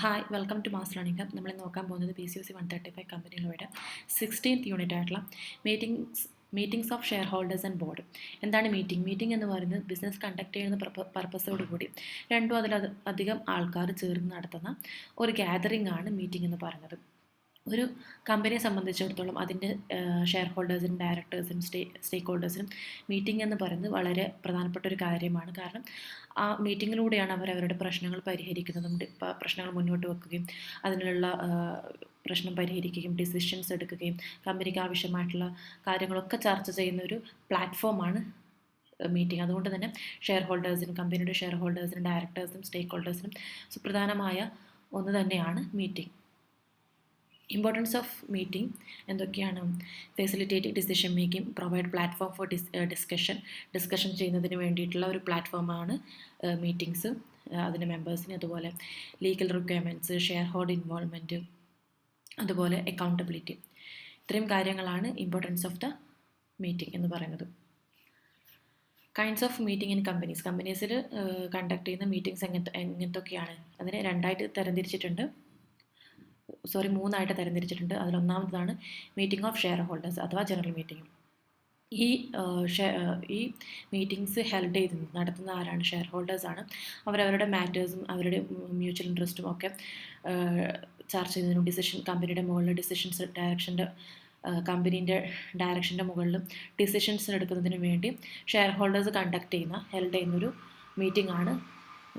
Hi welcome to Mass Learning Hub. നമ്മൾ നോക്കാൻ പോകുന്നത് PCOC 135 കമ്പനികളുടെ 16th യൂണിറ്റ് ആയിട്ടുള്ള meetings of share holders and board. എന്താണ് മീറ്റിംഗ് എന്ന് പറയുന്നത് ബിസിനസ് കണ്ടക്ട് ചെയ്യുന്ന പർപ്പസോടുകൂടി രണ്ടോ അതിലധികം ആൾക്കാർ ചേർന്ന് നടത്തുന്ന ഒരു ഗ്യാതറിംഗ് ആണ് മീറ്റിംഗ് എന്ന് പറയുന്നത്. ഒരു കമ്പനിയെ സംബന്ധിച്ചിടത്തോളം അതിൻ്റെ ഷെയർ ഹോൾഡേഴ്സിനും ഡയറക്ടേഴ്സിനും സ്റ്റേക്ക് ഹോൾഡേഴ്സിനും മീറ്റിംഗ് എന്ന് പറയുന്നത് വളരെ പ്രധാനപ്പെട്ട ഒരു കാര്യമാണ്. കാരണം ആ മീറ്റിങ്ങിലൂടെയാണ് അവരവരുടെ പ്രശ്നങ്ങൾ പരിഹരിക്കുന്നതും പ്രശ്നങ്ങൾ മുന്നോട്ട് വെക്കുകയും അതിനുള്ള പ്രശ്നം പരിഹരിക്കുകയും ഡിസിഷൻസ് എടുക്കുകയും കമ്പനിക്ക് ആവശ്യമായിട്ടുള്ള കാര്യങ്ങളൊക്കെ ചർച്ച ചെയ്യുന്ന ഒരു പ്ലാറ്റ്ഫോമാണ് മീറ്റിംഗ്. അതുകൊണ്ട് തന്നെ ഷെയർ ഹോൾഡേഴ്സിനും കമ്പനിയുടെ ഷെയർ ഹോൾഡേഴ്സിനും ഡയറക്ടേഴ്സിനും സ്റ്റേക്ക് ഹോൾഡേഴ്സിനും സുപ്രധാനമായ ഒന്ന് തന്നെയാണ് മീറ്റിംഗ്. ഇമ്പോർട്ടൻസ് ഓഫ് മീറ്റിംഗ് എന്തൊക്കെയാണ്? Facilitating decision making, provide platform for discussion ചെയ്യുന്നതിന് വേണ്ടിയിട്ടുള്ള ഒരു പ്ലാറ്റ്ഫോമാണ് മീറ്റിംഗ്സ് അതിൻ്റെ മെമ്പേഴ്സിന്. അതുപോലെ legal requirements, share holder involvement, അതുപോലെ അക്കൗണ്ടബിലിറ്റി. ഇത്രയും കാര്യങ്ങളാണ് ഇമ്പോർട്ടൻസ് ഓഫ് ദ മീറ്റിംഗ് എന്ന് പറയുന്നത്. കൈൻഡ്സ് ഓഫ് മീറ്റിംഗ് ഇൻ കമ്പനീസിൽ കണ്ടക്ട് ചെയ്യുന്ന മീറ്റിംഗ്സ് എങ്ങനത്തൊക്കെയാണ്? അതിനെ മൂന്നായിട്ട് തരംതിരിച്ചിട്ടുണ്ട്. അതിലൊന്നാമതാണ് മീറ്റിംഗ് ഓഫ് ഷെയർ ഹോൾഡേഴ്സ് അഥവാ ജനറൽ മീറ്റിംഗ്. ഈ മീറ്റിംഗ്സ് നടത്തുന്ന ആരാണ്? ഷെയർ ഹോൾഡേഴ്സാണ്. അവരവരുടെ മാറ്റേഴ്സും അവരുടെ മ്യൂച്വൽ ഇൻട്രസ്റ്റും ഒക്കെ ചർച്ച ചെയ്യുന്നതിനും കമ്പനിയുടെ മുകളിൽ കമ്പനീൻ്റെ ഡയറക്ഷൻ്റെ മുകളിലും ഡിസിഷൻസ് എടുക്കുന്നതിന് വേണ്ടി ഷെയർ ഹോൾഡേഴ്സ് ഹെൽഡ് ചെയ്യുന്നൊരു മീറ്റിംഗ് ആണ്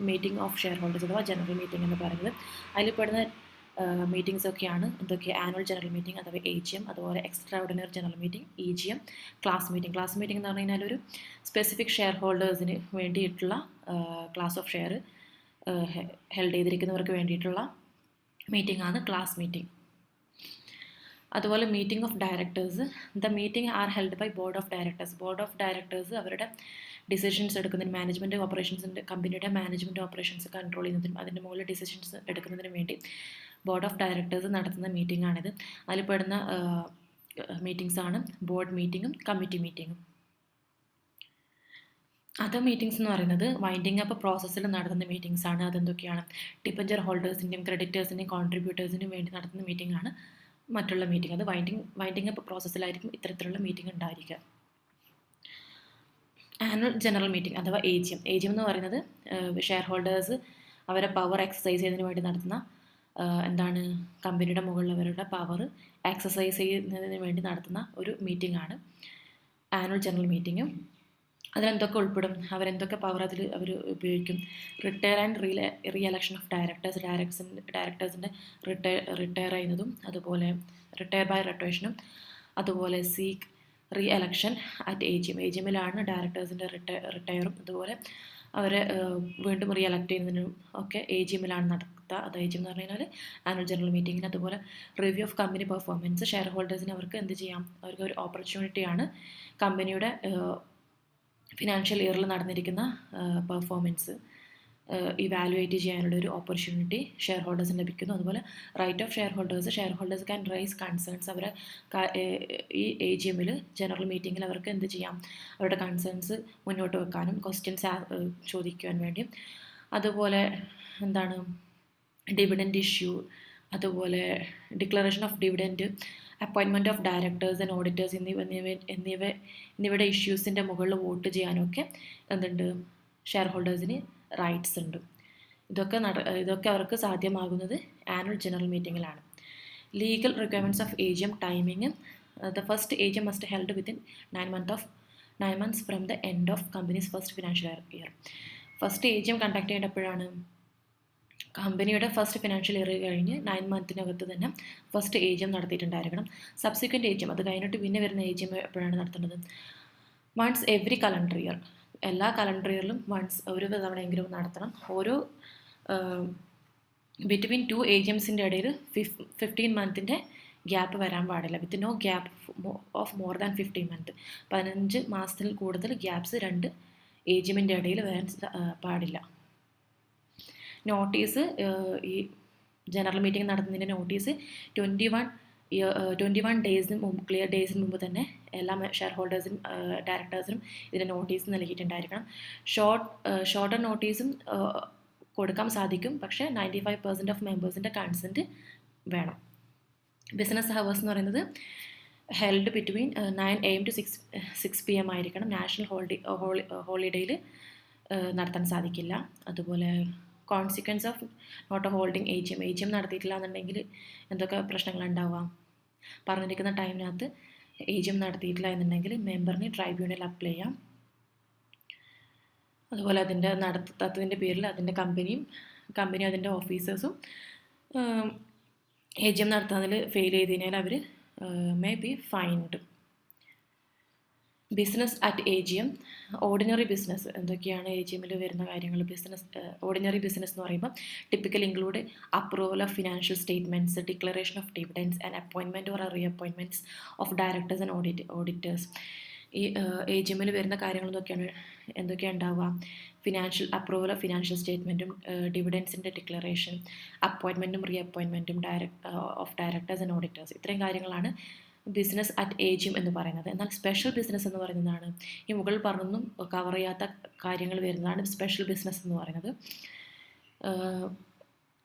മീറ്റിംഗ് ഓഫ് ഷെയർ ഹോൾഡേഴ്സ് അഥവാ ജനറൽ മീറ്റിംഗ് എന്ന് പറയുന്നത്. അതിൽ പെടുന്ന മീറ്റിംഗ്സ് ഒക്കെയാണ് എന്തൊക്കെ? ആനുവൽ ജനറൽ മീറ്റിംഗ് അഥവാ AGM, അതുപോലെ extra ordinary general meeting EGM, class meeting എന്ന് പറഞ്ഞു കഴിഞ്ഞാൽ ഒരു സ്പെസിഫിക് ഷെയർ ഹോൾഡേഴ്സിന് വേണ്ടിയിട്ടുള്ള ക്ലാസ് ഓഫ് ഷെയർ ഹെൽഡ് ചെയ്തിരിക്കുന്നവർക്ക് വേണ്ടിയിട്ടുള്ള മീറ്റിംഗ് ആണ് ക്ലാസ് മീറ്റിംഗ്. അതുപോലെ meeting of directors. The meeting are held by board of directors അവരുടെ ഡിസിഷൻസ് എടുക്കുന്നതിന് മാനേജ്മെൻറ്റ് ഓപ്പറേഷൻസിൻ്റെ കമ്പനിയുടെ മാനേജ്മെൻറ്റ് ഓപ്പറേഷൻസ് കൺട്രോൾ ചെയ്യുന്നതിനും അതിൻ്റെ മുകളിൽ ഡിസിഷൻസ് എടുക്കുന്നതിന് വേണ്ടി ബോർഡ് ഓഫ് ഡയറക്ടേഴ്സ് നടത്തുന്ന മീറ്റിംഗ് ആണിത്. അതിൽ പെടുന്ന മീറ്റിംഗ്സ് ആണ് ബോർഡ് മീറ്റിങ്ങും കമ്മിറ്റി മീറ്റിങ്ങും. അതർ മീറ്റിംഗ്സ് എന്ന് പറയുന്നത് വൈൻഡിങ് അപ്പ് പ്രോസസ്സിൽ നടത്തുന്ന മീറ്റിംഗ്സ് ആണ്. അതെന്തൊക്കെയാണ്? ഡിബഞ്ചർ ഹോൾഡേഴ്സിൻ്റെയും ക്രെഡിറ്റേഴ്സിൻ്റെയും കോൺട്രിബ്യൂട്ടേഴ്സിനും വേണ്ടി നടത്തുന്ന മീറ്റിംഗ് ആണ് മറ്റുള്ള മീറ്റിംഗ്. അത് വൈൻഡിങ് അപ്പ് പ്രോസസ്സിലായിരിക്കും ഇത്തരത്തിലുള്ള മീറ്റിംഗ് ഉണ്ടായിരിക്കുക. ആനുവൽ ജനറൽ മീറ്റിംഗ് അഥവാ AGM എന്ന് പറയുന്നത് ഷെയർ ഹോൾഡേഴ്സ് അവരെ പവർ എക്സസൈസ് ചെയ്യുന്നതിന് വേണ്ടി നടത്തുന്ന കമ്പനിയുടെ മുകളിൽ അവരുടെ പവർ എക്സസൈസ് ചെയ്യുന്നതിന് വേണ്ടി നടത്തുന്ന ഒരു മീറ്റിംഗ് ആണ് ആനുവൽ ജനറൽ മീറ്റിംഗ്. അതിലെന്തൊക്കെ ഉൾപ്പെടും? അവരെന്തൊക്കെ പവർ അവർ ഉപയോഗിക്കും? Retire and re election of ഡയറക്ടേഴ്സിൻ്റെ റിട്ടയർ ചെയ്യുന്നതും അതുപോലെ റിട്ടയർ ബൈ റൊട്ടേഷനും, അതുപോലെ seek re election at AGM ഡയറക്ടേഴ്സിൻ്റെ റിട്ടയറും അതുപോലെ അവരെ വീണ്ടും റീ എലക്ട് ചെയ്യുന്നതിനും ഒക്കെ AGM നടത്തുക. അത് AGM എന്ന് പറഞ്ഞു കഴിഞ്ഞാൽ ആനുവൽ ജനറൽ മീറ്റിങ്ങിന്. അതുപോലെ review of company performance. Share ഹോൾഡേഴ്സിന് അവർക്ക് എന്ത് ചെയ്യാം? അവർക്ക് ഒരു ഓപ്പർച്യൂണിറ്റിയാണ് കമ്പനിയുടെ ഫിനാൻഷ്യൽ ഇയറിൽ നടന്നിരിക്കുന്ന പെർഫോമൻസ് ഇവാലുവേറ്റ് ചെയ്യാനുള്ള ഒരു ഓപ്പർച്യൂണിറ്റി ഷെയർ ഹോൾഡേഴ്സിന് ലഭിക്കുന്നു. അതുപോലെ right of share holders can raise concerns. അവരെ ഈ AGM ജനറൽ മീറ്റിങ്ങിൽ അവർക്ക് എന്ത് ചെയ്യാം? അവരുടെ കൺസേൺസ് മുന്നോട്ട് വെക്കാനും ക്വസ്റ്റ്യൻസ് ചോദിക്കുവാൻ വേണ്ടിയും. അതുപോലെ ഡിവിഡൻഡ് ഇഷ്യൂ, അതുപോലെ declaration of dividend, appointment of directors and auditors എന്നിവയുടെ ഇഷ്യൂസിൻ്റെ മുകളിൽ വോട്ട് ചെയ്യാനൊക്കെ ഷെയർ ഹോൾഡേഴ്സിന് റൈറ്റ്സ് ഉണ്ട്. ഇതൊക്കെ അവർക്ക് സാധ്യമാകുന്നത് ആനുവൽ ജനറൽ മീറ്റിങ്ങിലാണ്. Legal requirements of AGM timing. The first AGM must held within 9 months from the end of company's first financial year. First AGM conduct ചെയ്യേണ്ടപ്പോഴാണ്? കമ്പനിയുടെ ഫസ്റ്റ് ഫിനാൻഷ്യൽ ഇയർ കഴിഞ്ഞ് 9 months തന്നെ first AGM നടത്തിയിട്ടുണ്ടായിരിക്കണം. Subsequent AGM അത് കഴിഞ്ഞിട്ട് പിന്നെ വരുന്ന AGM എപ്പോഴാണ് നടത്തേണ്ടത്? Once every calendar year. എല്ലാ കലണ്ടർ ഇയറിലും ഒരു തവണയെങ്കിലും നടത്തണം. ഓരോ ബിറ്റ്വീൻ 2 AGMസിൻ്റെ ഇടയിൽ 15 months ഗ്യാപ്പ് വരാൻ പാടില്ല. With no gap of more than 15 months. 15 മാസത്തിൽ കൂടുതൽ ഗ്യാപ്സ് 2 AGMൻ്റെ ഇടയിൽ വരാൻ പാടില്ല. നോട്ടീസ്. ഈ ജനറൽ മീറ്റിംഗ് നടത്തുന്നതിൻ്റെ നോട്ടീസ് 21 ഡേയ്സിന് മുമ്പ് തന്നെ എല്ലാ ഷെയർ ഹോൾഡേഴ്സിനും ഡയറക്ടേഴ്സിനും ഇതിൻ്റെ നോട്ടീസ് നൽകിയിട്ടുണ്ടായിരിക്കണം. ഷോർട്ടർ നോട്ടീസും കൊടുക്കാൻ സാധിക്കും, പക്ഷേ 95% ഓഫ് മെമ്പേഴ്സിൻ്റെ കൺസെൻറ്റ് വേണം. ബിസിനസ് ഹവേഴ്സ് എന്ന് പറയുന്നത് held between 9 AM to 6 PM ആയിരിക്കണം. നാഷണൽ ഹോളിഡേയിൽ നടത്താൻ സാധിക്കില്ല. അതുപോലെ consequence of not holding AGM നടത്തിയിട്ടില്ല എന്നുണ്ടെങ്കിൽ എന്തൊക്കെ പ്രശ്നങ്ങളുണ്ടാവുക? പറഞ്ഞിരിക്കുന്ന ടൈമിനകത്ത് AGM നടത്തിയിട്ടില്ല എന്നുണ്ടെങ്കിൽ മെമ്പറിന് ട്രൈബ്യൂണൽ അപ്ലൈ ചെയ്യാം. അതുപോലെ അതിൻ്റെ നടത്താത്തതിൻ്റെ പേരിൽ അതിൻ്റെ കമ്പനി അതിൻ്റെ ഓഫീസേഴ്സും AGM നടത്താതിൽ ഫെയിൽ ചെയ്ത് കഴിഞ്ഞാൽ അവർ may be fined. Business at AGM, ordinary business എന്തൊക്കെയാണ് AGMൽ വരുന്ന കാര്യങ്ങൾ? ഓർഡിനറി ബിസിനസ് എന്ന് പറയുമ്പോൾ typical include approval of financial statements, declaration of dividends and appointment or reappointments of directors and auditors. ഈ AGMൽ വരുന്ന കാര്യങ്ങൾ എന്തൊക്കെയാണ് ഉണ്ടാവുക? അപ്രൂവൽ ഓഫ് ഫിനാൻഷ്യൽ സ്റ്റേറ്റ്മെൻറ്റും, ഡിവിഡൻസിൻ്റെ ഡിക്ലറേഷൻ, അപ്പോയിൻമെൻറ്റും റീഅപ്പോയിൻമെൻറ്റും ഓഫ് ഡയറക്ടേഴ്സ് ആൻഡ് ഓഡിറ്റേഴ്സ്. ഇത്രയും കാര്യങ്ങളാണ് ബിസിനസ് അറ്റ് AGM എന്ന് പറയുന്നത്. എന്നാൽ സ്പെഷ്യൽ ബിസിനസ് എന്ന് പറയുന്നതാണ് ഈ മുകളിൽ പറഞ്ഞൊന്നും കവർ ചെയ്യാത്ത കാര്യങ്ങൾ വരുന്നതാണ് സ്പെഷ്യൽ ബിസിനസ് എന്ന് പറയുന്നത്.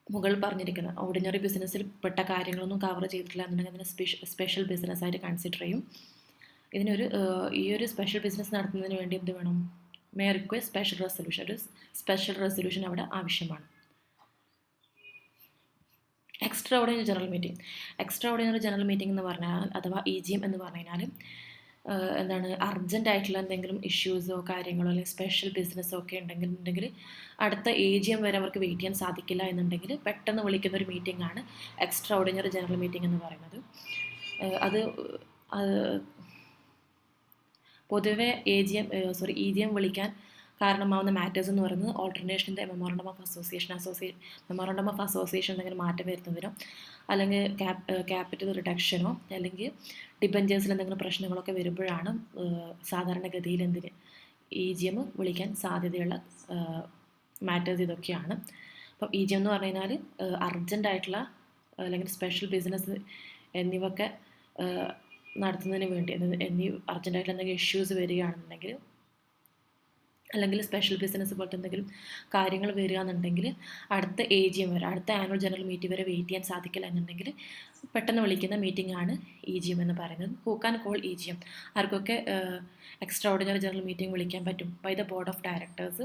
മുകളിൽ പറഞ്ഞിരിക്കുന്ന ഓർഡിനറി ബിസിനസ്സിൽ പെട്ട കാര്യങ്ങളൊന്നും കവർ ചെയ്തിട്ടില്ല എന്നുണ്ടെങ്കിൽ അതിനെ സ്പെഷ്യൽ ബിസിനസ്സായിട്ട് കൺസിഡർ ചെയ്യും. ഈ ഒരു സ്പെഷ്യൽ ബിസിനസ് നടത്തുന്നതിന് വേണ്ടി എന്ത് വേണം? May request special resolution. ഒരു സ്പെഷ്യൽ റെസൊല്യൂഷൻ അവിടെ ആവശ്യമാണ്. എക്സ്ട്രാ ഓർഡിനറി ജനറൽ മീറ്റിംഗ് എന്ന് പറഞ്ഞാൽ അഥവാ AGM എന്ന് പറഞ്ഞു കഴിഞ്ഞാൽ എന്താണ്, അർജൻറ്റ് ആയിട്ടുള്ള എന്തെങ്കിലും ഇഷ്യൂസോ കാര്യങ്ങളോ അല്ലെങ്കിൽ സ്പെഷ്യൽ ബിസിനസ്സോ ഒക്കെ ഉണ്ടെങ്കിൽ അടുത്ത AGM വരെ അവർക്ക് വെയിറ്റ് ചെയ്യാൻ സാധിക്കില്ല എന്നുണ്ടെങ്കിൽ പെട്ടെന്ന് വിളിക്കുന്ന ഒരു മീറ്റിംഗ് ആണ് എക്സ്ട്രാ ഓർഡിനറി ജനറൽ മീറ്റിംഗ് എന്ന് പറയുന്നത്. അത് പൊതുവെ EGM വിളിക്കാൻ കാരണമാവുന്ന മാറ്റേഴ്സ് എന്ന് പറയുന്നത് ഓൾട്ടർനേഷൻ്റെ മെമ്മോറണ്ടം ഓഫ് അസോസിയേഷൻ എന്തെങ്കിലും മാറ്റം വരുന്നതിനോ അല്ലെങ്കിൽ ക്യാപിറ്റൽ റിഡക്ഷനോ അല്ലെങ്കിൽ ഡിബഞ്ചേഴ്സിൽ എന്തെങ്കിലും പ്രശ്നങ്ങളൊക്കെ വരുമ്പോഴാണ് സാധാരണഗതിയിൽ EGM വിളിക്കാൻ സാധ്യതയുള്ള മാറ്റേഴ്സ് ഇതൊക്കെയാണ്. അപ്പം EGM എന്ന് പറഞ്ഞു കഴിഞ്ഞാൽ അർജൻറ്റായിട്ടുള്ള അല്ലെങ്കിൽ സ്പെഷ്യൽ ബിസിനസ് എന്നിവയൊക്കെ നടത്തുന്നതിന് വേണ്ടി അർജൻറ്റായിട്ടുള്ള എന്തെങ്കിലും ഇഷ്യൂസ് വരികയാണെന്നുണ്ടെങ്കിൽ അല്ലെങ്കിൽ സ്പെഷ്യൽ ബിസിനസ് പോലത്തെ എന്തെങ്കിലും കാര്യങ്ങൾ വരികയാണെന്നുണ്ടെങ്കിൽ അടുത്ത AGM വരെ, അടുത്ത ആനുവൽ ജനറൽ മീറ്റിംഗ് വരെ വെയിറ്റ് ചെയ്യാൻ സാധിക്കില്ല എന്നുണ്ടെങ്കിൽ പെട്ടെന്ന് വിളിക്കുന്ന മീറ്റിംഗ് ആണ് EGM എന്ന് പറയുന്നത്. Who can call EGM? ആർക്കൊക്കെ എക്സ്ട്രാ ഓർഡിനറി ജനറൽ മീറ്റിംഗ് വിളിക്കാൻ പറ്റും? By the board of directors,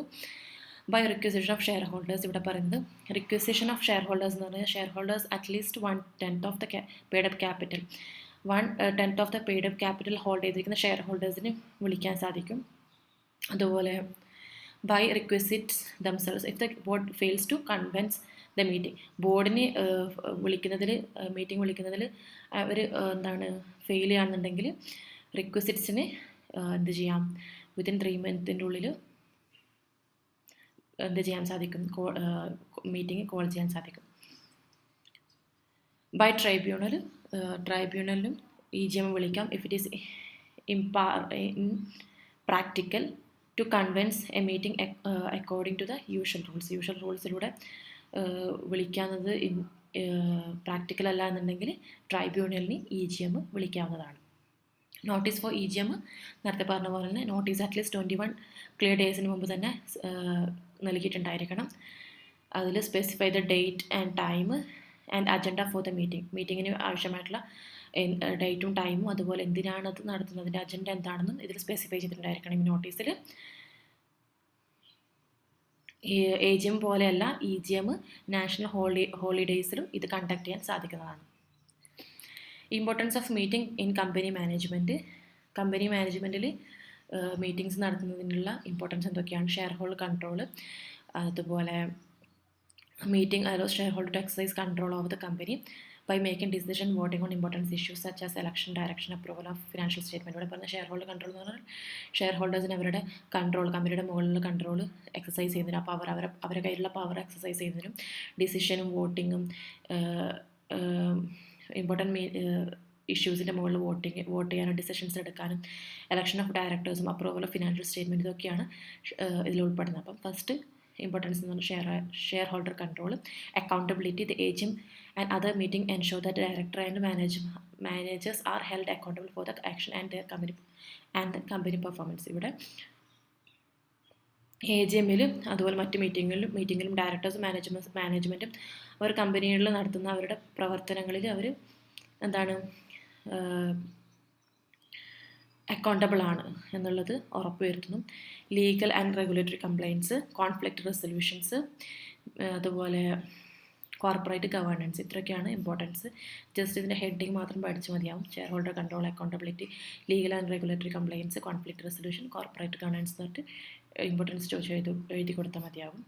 by requisition of share holders. ഇവിടെ പറയുന്നത് റിക്വസിഷൻ ഓഫ് ഷെയർ ഹോൾഡേഴ്സ് എന്ന് പറഞ്ഞാൽ share holders at least 1/10 of the paid up capital 1/10 of the paid up capital hold ചെയ്തിരിക്കുന്ന share ഹോൾഡേഴ്സിന് വിളിക്കാൻ സാധിക്കും. അതുപോലെ by requisitionists themselves if the board fails to convince the meeting. ബോർഡിന് മീറ്റിംഗ് വിളിക്കുന്നതിൽ അവർ fail ചെയ്യുകയാണെന്നുണ്ടെങ്കിൽ റിക്വസിറ്റ്സിന് എന്ത് ചെയ്യാം? വിത്തിൻ 3 months ഉള്ളിൽ എന്ത് ചെയ്യാൻ സാധിക്കും? മീറ്റിംഗ് കോൾ ചെയ്യാൻ സാധിക്കും. ബൈ ട്രൈബ്യൂണലും EGM വിളിക്കാം if it is impractical to convince a meeting according to the usual റൂൾസിലൂടെ വിളിക്കാവുന്നത് പ്രാക്ടിക്കൽ അല്ല എന്നുണ്ടെങ്കിൽ ട്രൈബ്യൂണലിന് EGM വിളിക്കാവുന്നതാണ്. നോട്ടീസ് ഫോർ EGM നേരത്തെ പറഞ്ഞ പോലെ തന്നെ നോട്ടീസ് അറ്റ്ലീസ്റ്റ് 21 ക്ലിയർ ഡേയ്സിന് മുമ്പ് തന്നെ നൽകിയിട്ടുണ്ടായിരിക്കണം. അതിൽ specify the date and time and agenda for the മീറ്റിങ്ങിന് ആവശ്യമായിട്ടുള്ള ഡേറ്റും ടൈമും അതുപോലെ എന്തിനാണ് അത് നടത്തുന്നതിൻ്റെ അജണ്ട എന്താണെന്നും ഇതിൽ സ്പെസിഫൈ ചെയ്തിട്ടുണ്ടായിരിക്കണം ഈ നോട്ടീസിൽ. AGM പോലെയല്ല EGM നാഷണൽ ഹോളിഡേയ്സിലും ഇത് കണ്ടക്ട് ചെയ്യാൻ സാധിക്കുന്നതാണ്. Importance of meeting in company മാനേജ്മെൻറ്റിൽ മീറ്റിംഗ്സ് നടത്തുന്നതിനുള്ള ഇമ്പോർട്ടൻസ് എന്തൊക്കെയാണ്? ഷെയർ ഹോൾഡർ കൺട്രോൾ, അതുപോലെ meeting allows shareholder to exercise control over the company by making decision voting on important issues such as election, direction, approval of financial statement. ഇവിടെ പറഞ്ഞ share holder control എന്ന് പറഞ്ഞാൽ share ഹോൾഡേഴ്സിന് അവരുടെ control, കമ്പനിയുടെ മുകളിലുള്ള control exercise ചെയ്യുന്നതിനും അപ്പോൾ അവരുടെ കയ്യിലുള്ള പവർ എക്സസൈസ് ചെയ്യുന്നതിനും ഡിസിഷനും വോട്ടിങ്ങും ഇമ്പോർട്ടൻറ്റ് ഇഷ്യൂസിൻ്റെ മുകളിൽ വോട്ട് ചെയ്യാനും ഡിസിഷൻസ് എടുക്കാനും എലക്ഷൻ ഓഫ് ഡയറക്ടേഴ്സും അപ്രൂവൽ ഓഫ് ഫിനാൻഷ്യൽ സ്റ്റേറ്റ്മെൻറ്റ് ഇതൊക്കെയാണ് ഇതിൽ ഉൾപ്പെടുന്നത്. അപ്പം ഫസ്റ്റ് ഇമ്പോർട്ടൻസ് എന്ന് പറഞ്ഞാൽ share holder control, accountability. The AGM and other meeting ensure that director and managers are held accountable for the action and the company performance. ഇവിടെ AGM-ൽ അതുപോലെ മറ്റ് മീറ്റിങ്ങിലും ഡയറക്ടേഴ്സും മാനേജ്മെൻറ്റും അവർ കമ്പനികളിൽ നടത്തുന്ന അവരുടെ പ്രവർത്തനങ്ങളിൽ അവർ എന്താണ് അക്കൗണ്ടബിൾ ആണ് എന്നുള്ളത് ഉറപ്പുവരുത്തുന്നു. Legal and regulatory compliance, conflict resolutions, അതുപോലെ കോർപ്പറേറ്റ് ഗവേണൻസ്, ഇത്രയൊക്കെയാണ് ഇമ്പോർട്ടൻസ്. ജസ്റ്റ് ഇതിൻ്റെ ഹെഡിങ് മാത്രം പഠിച്ച് മതിയാവും. Share holder control, accountability, legal and regulatory compliance, conflict resolution, corporate governance എന്നിട്ട് ഇമ്പോർട്ടൻസ് ചോദിച്ച് എഴുതി കൊടുത്താൽ മതിയാവും.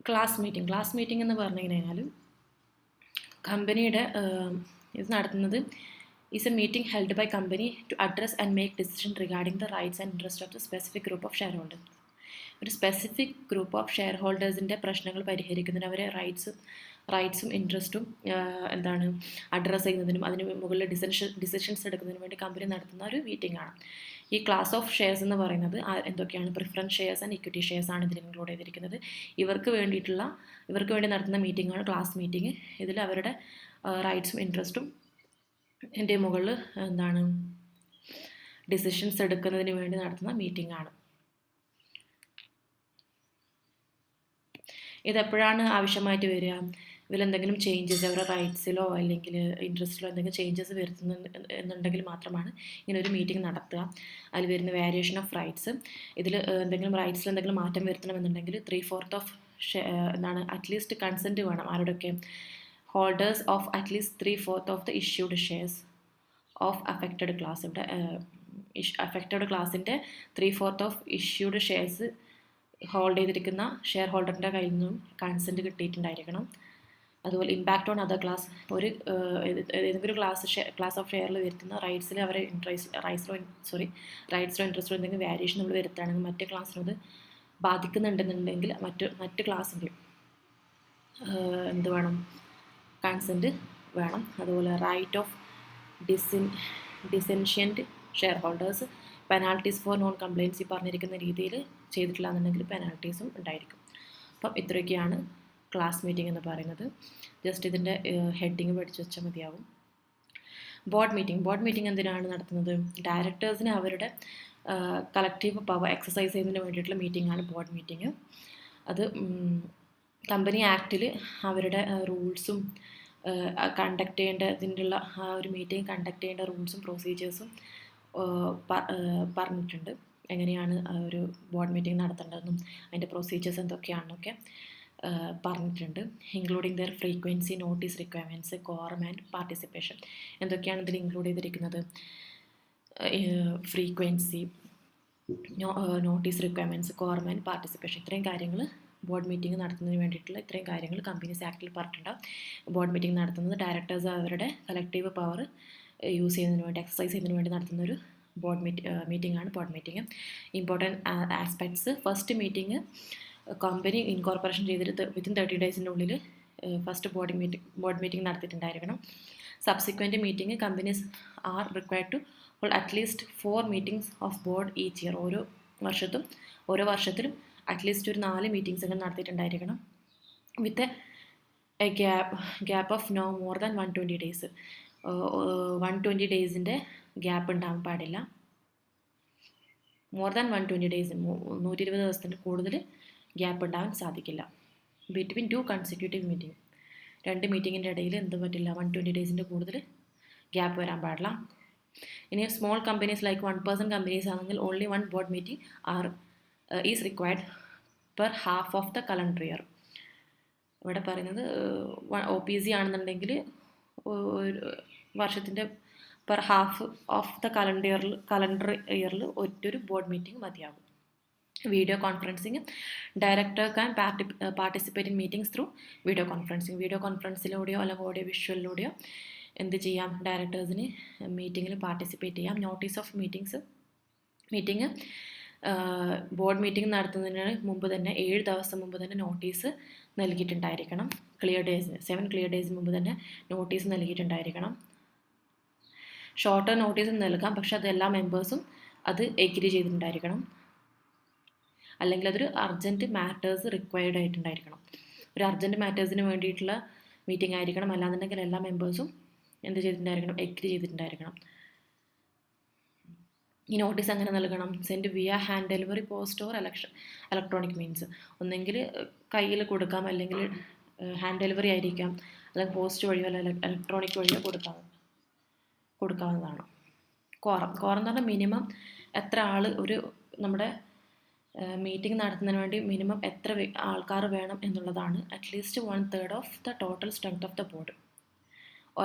ക്ലാസ് മീറ്റിംഗ് എന്ന് പറഞ്ഞു കഴിഞ്ഞാൽ കമ്പനിയുടെ ഇത് നടത്തുന്നത് is a meeting held by company to address and make decision regarding the rights and interest of the specific group of share holders. ഒരു സ്പെസിഫിക് ഗ്രൂപ്പ് ഓഫ് ഷെയർ ഹോൾഡേഴ്സിൻ്റെ പ്രശ്നങ്ങൾ പരിഹരിക്കുന്നതിന് അവരെ റൈറ്റ്സും ഇൻട്രസ്റ്റും അഡ്രസ്സ് ചെയ്യുന്നതിനും അതിന് മുകളിൽ ഡിസിഷൻസ് എടുക്കുന്നതിനും വേണ്ടി കമ്പനി നടത്തുന്ന ഒരു മീറ്റിംഗ് ആണ്. ഈ ക്ലാസ് ഓഫ് ഷെയർസ് എന്ന് പറയുന്നത് എന്തൊക്കെയാണ്? Preference shares and equity shares ആണ് ഇതിൽ ഇൻക്ലൂഡ് ചെയ്തിരിക്കുന്നത്. ഇവർക്ക് വേണ്ടി നടത്തുന്ന മീറ്റിംഗാണ് ക്ലാസ് മീറ്റിംഗ്. ഇതിൽ അവരുടെ റൈറ്റ്സും ഇൻട്രസ്റ്റും എൻ്റെ മുകളിൽ ഡിസിഷൻസ് എടുക്കുന്നതിന് വേണ്ടി നടത്തുന്ന മീറ്റിംഗ് ആണ്. ഇതെപ്പോഴാണ് ആവശ്യമായിട്ട് വരിക? ഇതിലെന്തെങ്കിലും ചേഞ്ചസ് അവരുടെ റൈറ്റ്സിലോ അല്ലെങ്കിൽ ഇൻട്രസ്റ്റിലോ എന്തെങ്കിലും ചേഞ്ചസ് എന്നുണ്ടെങ്കിൽ മാത്രമാണ് ഇങ്ങനൊരു മീറ്റിംഗ് നടത്തുക. അതിൽ വരുന്ന വേരിയേഷൻ ഓഫ് റൈറ്റ്സ്, ഇതിൽ എന്തെങ്കിലും റൈറ്റ്സിൽ എന്തെങ്കിലും മാറ്റം വരുത്തണമെന്നുണ്ടെങ്കിൽ 3/4 ഓഫ് അറ്റ്ലീസ്റ്റ് കൺസെൻറ്റ് വേണം. ആരുടെയൊക്കെ? Holders of at least 3/4 of the issued shares of affected class. ഇവിടെ അഫക്റ്റഡ് ക്ലാസ്സിൻ്റെ 3/4 ഓഫ് ഇഷ്യൂഡ് ഷെയർസ് ഹോൾഡ് ചെയ്തിരിക്കുന്ന ഷെയർ ഹോൾഡറിൻ്റെ കയ്യിൽ നിന്നും കൺസെൻറ്റ് കിട്ടിയിട്ടുണ്ടായിരിക്കണം. അതുപോലെ ഇമ്പാക്റ്റ് ഓൺ അതർ ക്ലാസ്, ഒരു ഏതെങ്കിലും ക്ലാസ് ഓഫ് ഷെയറിൽ വരുത്തുന്ന റൈറ്റ്സിൽ അവരെ റൈറ്റ്സിലോ ഇൻട്രസ്റ്റിലോ എന്തെങ്കിലും വേരിയേഷൻ നമ്മൾ വരുത്തുകയാണെങ്കിൽ മറ്റ് ക്ലാസ്സിനത് ബാധിക്കുന്നുണ്ടെന്നുണ്ടെങ്കിൽ മറ്റ് ക്ലാസ്സിൻ്റെ വേണം? കൺസെൻറ്റ് വേണം. അതുപോലെ right of dissentient share holders, penalties for non compliance, ഈ പറഞ്ഞിരിക്കുന്ന രീതിയിൽ ചെയ്തിട്ടില്ല എന്നുണ്ടെങ്കിൽ പെനാൽറ്റീസും ഉണ്ടായിരിക്കും. അപ്പം ഇത്രയൊക്കെയാണ് ക്ലാസ് മീറ്റിംഗ് എന്ന് പറയുന്നത്. ജസ്റ്റ് ഇതിൻ്റെ ഹെഡിങ് പഠിച്ചു വെച്ചാൽ മതിയാവും. ബോർഡ് മീറ്റിംഗ് എന്തിനാണ് നടത്തുന്നത്? ഡയറക്ടേഴ്സിന് അവരുടെ കളക്റ്റീവ് പവർ എക്സസൈസ് ചെയ്യുന്നതിന് വേണ്ടിയിട്ടുള്ള മീറ്റിംഗാണ് ബോർഡ് മീറ്റിംഗ്. അത് കമ്പനി ആക്റ്റിൽ അവരുടെ റൂൾസും കണ്ടക്ട് ചെയ്യേണ്ടതിനുള്ള ആ ഒരു മീറ്റിംഗ് കണ്ടക്ട് ചെയ്യേണ്ട റൂൾസും പ്രൊസീജിയേഴ്സും പറഞ്ഞിട്ടുണ്ട്. എങ്ങനെയാണ് ഒരു ബോർഡ് മീറ്റിംഗ് നടത്തേണ്ടതെന്നും അതിൻ്റെ പ്രൊസീജിയേഴ്സ് എന്തൊക്കെയാണെന്നൊക്കെ പറഞ്ഞിട്ടുണ്ട്. Including there frequency, notice requirements, quorum and participation. എന്തൊക്കെയാണ് ഇതിൽ ഇൻക്ലൂഡ് ചെയ്തിരിക്കുന്നത്? Frequency, notice requirements, quorum and participation, ഇത്രയും കാര്യങ്ങൾ ബോർഡ് മീറ്റിംഗ് നടത്തുന്നതിന് വേണ്ടിയിട്ടുള്ള ഇത്രയും കാര്യങ്ങൾ കമ്പനീസ് ആക്ടിൽ പറഞ്ഞിട്ടുണ്ടാവും. ബോർഡ് മീറ്റിംഗ് നടത്തുന്നത് ഡയറക്ടേഴ്സ് അവരുടെ കളക്റ്റീവ് പവർ യൂസ് ചെയ്യുന്നതിന് വേണ്ടി, എക്സസൈസ് ചെയ്യുന്നതിന് വേണ്ടി നടത്തുന്ന ഒരു മീറ്റിംഗ് ആണ് board meeting. Important aspects: first meeting company incorporation ചെയ്തിട്ട് വിത്തിൻ 30 ഡേയ്സിൻ്റെ ഉള്ളിൽ ഫസ്റ്റ് ബോർഡ് മീറ്റിംഗ് നടത്തിയിട്ടുണ്ടായിരിക്കണം. Subsequent meeting companies are required to hold at least 4 meetings of board each year. ഓരോ വർഷത്തിലും അറ്റ്ലീസ്റ്റ് ഒരു 4 മീറ്റിംഗ്സെങ്കിലും നടത്തിയിട്ടുണ്ടായിരിക്കണം. With a gap of no more than 120 days. 120 ഡേയ്സിൻ്റെ gap ഉണ്ടാകാൻ പാടില്ല. മോർ ദാൻ 120 ഡേയ്സ്, 120 ദിവസത്തിന് കൂടുതൽ ഗ്യാപ്പ് ഉണ്ടാകാൻ സാധിക്കില്ല. ബിറ്റ്വീൻ 2 കൺസിക്യൂട്ടീവ് മീറ്റിംഗ്, 2 മീറ്റിങ്ങിൻ്റെ ഇടയിൽ എന്ത് പറ്റില്ല? 120 ഡേയ്സിൻ്റെ കൂടുതൽ ഗ്യാപ്പ് വരാൻ പാടില്ല. ഇനി small companies like 1 person companies ആണെങ്കിൽ only 1 board meeting is required per half of the calendar year. ഇവിടെ പറയുന്നത് OPC ആണെന്നുണ്ടെങ്കിൽ വർഷത്തിൻ്റെ per half of the calendar ഇയറിൽ ഒറ്റൊരു ബോർഡ് മീറ്റിംഗ് മതിയാകും. Video conferencing, director can participate in meetings through video conferencing. Video കോൺഫറൻസിലൂടെയോ അല്ലെങ്കിൽ ഓഡിയോ വിഷ്വലിലൂടെയോ എന്ത് ചെയ്യാം? ഡയറക്ടേഴ്സിന് മീറ്റിങ്ങിൽ പാർട്ടിസിപ്പേറ്റ് ചെയ്യാം. Notice of meeting board meeting നടത്തുന്നതിന് മുമ്പ് തന്നെ 7 ദിവസം മുമ്പ് തന്നെ നോട്ടീസ് നൽകിയിട്ടുണ്ടായിരിക്കണം. 7 ക്ലിയർ ഡേയ്സിന് മുമ്പ് തന്നെ നോട്ടീസ് നൽകിയിട്ടുണ്ടായിരിക്കണം. ഷോർട്ടർ നോട്ടീസ് നൽകാം, പക്ഷെ അത് എല്ലാ മെമ്പേഴ്സും അത് എഗ്രി ചെയ്തിട്ടുണ്ടായിരിക്കണം. അല്ലെങ്കിൽ അതൊരു അർജൻറ്റ് മാറ്റേഴ്സ് റിക്വയർഡ് ആയിട്ടുണ്ടായിരിക്കണം. ഒരു അർജൻറ്റ് മാറ്റേഴ്സിന് വേണ്ടിയിട്ടുള്ള മീറ്റിംഗ് ആയിരിക്കണം. അല്ലാന്നുണ്ടെങ്കിൽ എല്ലാ മെമ്പേഴ്സും എന്ത് ചെയ്തിട്ടുണ്ടായിരിക്കണം? എഗ്രി ചെയ്തിട്ടുണ്ടായിരിക്കണം. ഈ നോട്ടീസ് എങ്ങനെ നൽകണം? Send via hand delivery, post or electronic means. ഒന്നെങ്കിൽ കയ്യിൽ കൊടുക്കാം, അല്ലെങ്കിൽ ഹാൻഡ് ഡെലിവറി ആയിരിക്കാം, അല്ലെങ്കിൽ പോസ്റ്റ് വഴിയോ അല്ലെങ്കിൽ ഇലക്ട്രോണിക് വഴിയോ കൊടുക്കാവുന്നതാണ്. കോറം എന്ന് പറഞ്ഞാൽ മിനിമം എത്ര ആൾ ഒരു നമ്മുടെ മീറ്റിംഗ് നടത്തുന്നതിന് വേണ്ടി മിനിമം എത്ര ആൾക്കാർ വേണം എന്നുള്ളതാണ്. At least 1/3 of the total strength of the board,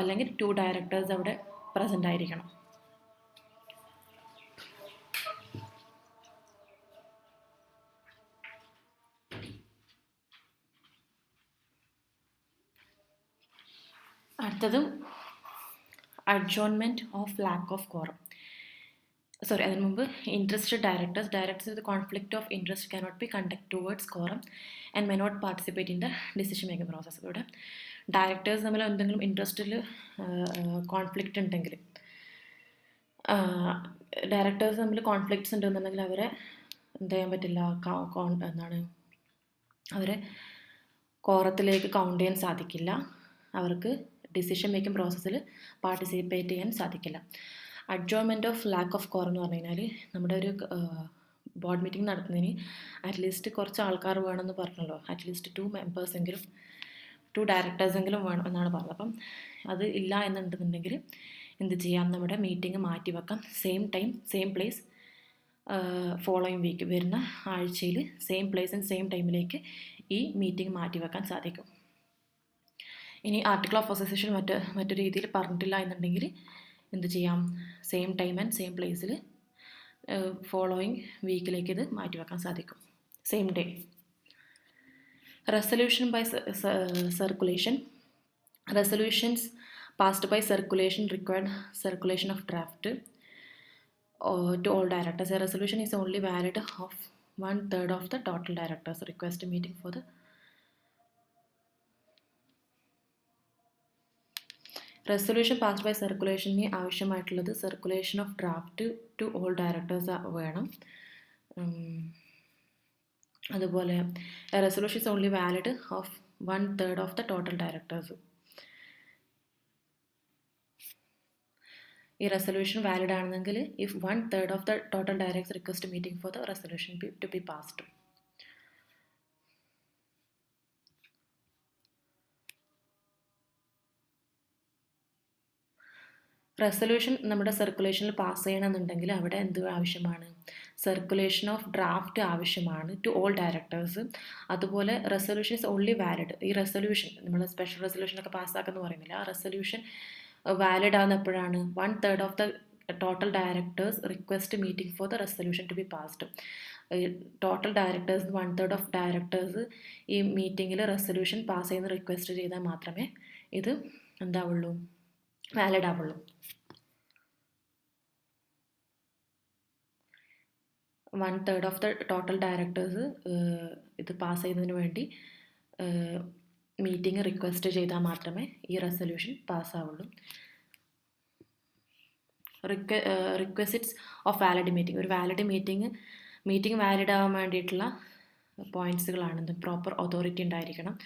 അല്ലെങ്കിൽ 2 ഡയറക്ടേഴ്സ് അവിടെ പ്രസൻ്റ് ആയിരിക്കണം. അടുത്തത് അഡ്ജോൺമെൻറ്റ് ഓഫ് ലാക്ക് ഓഫ് കോറം. അതിന് മുമ്പ് interested directors with conflict of interest cannot be conduct towards quorum and may not participate in the decision making process. ഇവിടെ directors തമ്മിൽ എന്തെങ്കിലും ഇൻട്രസ്റ്റിൽ conflict ഉണ്ടെങ്കിൽ, ഡയറക്ടേഴ്സ് തമ്മിൽ കോൺഫ്ലിക്ട്സ് ഉണ്ടെന്നുണ്ടെങ്കിൽ അവരെ എന്ത് ചെയ്യാൻ പറ്റില്ല, അവരെ കോറത്തിലേക്ക് കൗണ്ട് ചെയ്യാൻ സാധിക്കില്ല, അവർക്ക് ഡിസിഷൻ മേക്കിംഗ് പ്രോസസ്സിൽ പാർട്ടിസിപ്പേറ്റ് ചെയ്യാൻ സാധിക്കില്ല. അഡ്ജോൺമെൻറ്റ് ഓഫ് ലാക്ക് ഓഫ് കോറം എന്ന് പറഞ്ഞു കഴിഞ്ഞാൽ നമ്മുടെ ഒരു ബോർഡ് മീറ്റിംഗ് നടത്തുന്നതിന് അറ്റ്ലീസ്റ്റ് കുറച്ച് ആൾക്കാർ വേണമെന്ന് പറഞ്ഞല്ലോ, അറ്റ്ലീസ്റ്റ് 2 മെമ്പേഴ്സെങ്കിലും 2 ഡയറക്ടേഴ്സെങ്കിലും വേണം എന്നാണ് പറഞ്ഞത്. അപ്പം അത് ഇല്ല എന്നുണ്ടെന്നുണ്ടെങ്കിൽ എന്ത് ചെയ്യാം, നമ്മുടെ മീറ്റിംഗ് മാറ്റി വെക്കാം. Same time same place, following week വരുന്ന ആഴ്ചയിൽ സെയിം പ്ലേസ് ആൻഡ് സെയിം ടൈമിലേക്ക് ഈ മീറ്റിംഗ് മാറ്റി വെക്കാൻ സാധിക്കും. ഇനി ആർട്ടിക്കിൾ ഓഫ് അസോസിയേഷൻ മറ്റു രീതിയിൽ പറഞ്ഞിട്ടില്ല എന്നുണ്ടെങ്കിൽ എന്ത് ചെയ്യാം, സെയിം ടൈം ആൻഡ് സെയിം പ്ലേസിൽ ഫോളോയിങ് വീക്കിലേക്ക് ഇത് മാറ്റി വെക്കാൻ സാധിക്കും, same day. Resolution by circulation. Resolutions passed by circulation required circulation of draft to all directors. A resolution is only valid of 1/3 of the total directors request meeting for the resolution passed by സർക്കുലേഷന് ആവശ്യമായിട്ടുള്ളത് circulation of draft to all directors വേണം. അതുപോലെ resolution is only valid of 1/3 of the total directors. ഈ resolution valid ആണെന്നെങ്കിൽ if 1/3 of the total directors request meeting for the resolution to be passed. Resolution നമ്മുടെ സർക്കുലേഷനിൽ pass ചെയ്യണമെന്നുണ്ടെങ്കിൽ അവിടെ എന്ത് ആവശ്യമാണ്, സർക്കുലേഷൻ ഓഫ് ഡ്രാഫ്റ്റ് ആവശ്യമാണ് ടു ഓൾ ഡയറക്ടേഴ്സ്. അതുപോലെ റെസൊല്യൂഷൻ ഇസ് ഓൺലി വാലിഡ്. ഈ റെസൊല്യൂഷൻ നമ്മൾ സ്പെഷ്യൽ റെസൊല്യൂഷനൊക്കെ പാസ്സാക്കുമെന്ന് പറയുന്നില്ല, ആ റെസൊല്യൂഷൻ വാലിഡ് ആകുന്ന എപ്പോഴാണ്, 1/3 of the total directors request meeting for the resolution to be passed. Total directors 1/3 of directors ഈ മീറ്റിങ്ങിൽ റെസൊല്യൂഷൻ പാസ് ചെയ്യുന്ന റിക്വസ്റ്റ് ചെയ്താൽ മാത്രമേ ഇത് എന്താവുള്ളൂ, വാലിഡ് ആവുള്ളൂ. 1/3 ഓഫ് ദ ടോട്ടൽ ഡയറക്ടേഴ്സ് ഇത് പാസ് ചെയ്യുന്നതിന് വേണ്ടി മീറ്റിംഗ് റിക്വസ്റ്റ് ചെയ്താൽ മാത്രമേ ഈ റെസൊല്യൂഷൻ പാസ്സാവുള്ളൂ. Requisites of valid meeting. ഒരു വാലിഡ് മീറ്റിംഗ് വാലിഡ് ആവാൻ വേണ്ടിയിട്ടുള്ള പോയിൻറ്റ്സുകളാണ്. പ്രോപ്പർ അതോറിറ്റി ഉണ്ടായിരിക്കണം.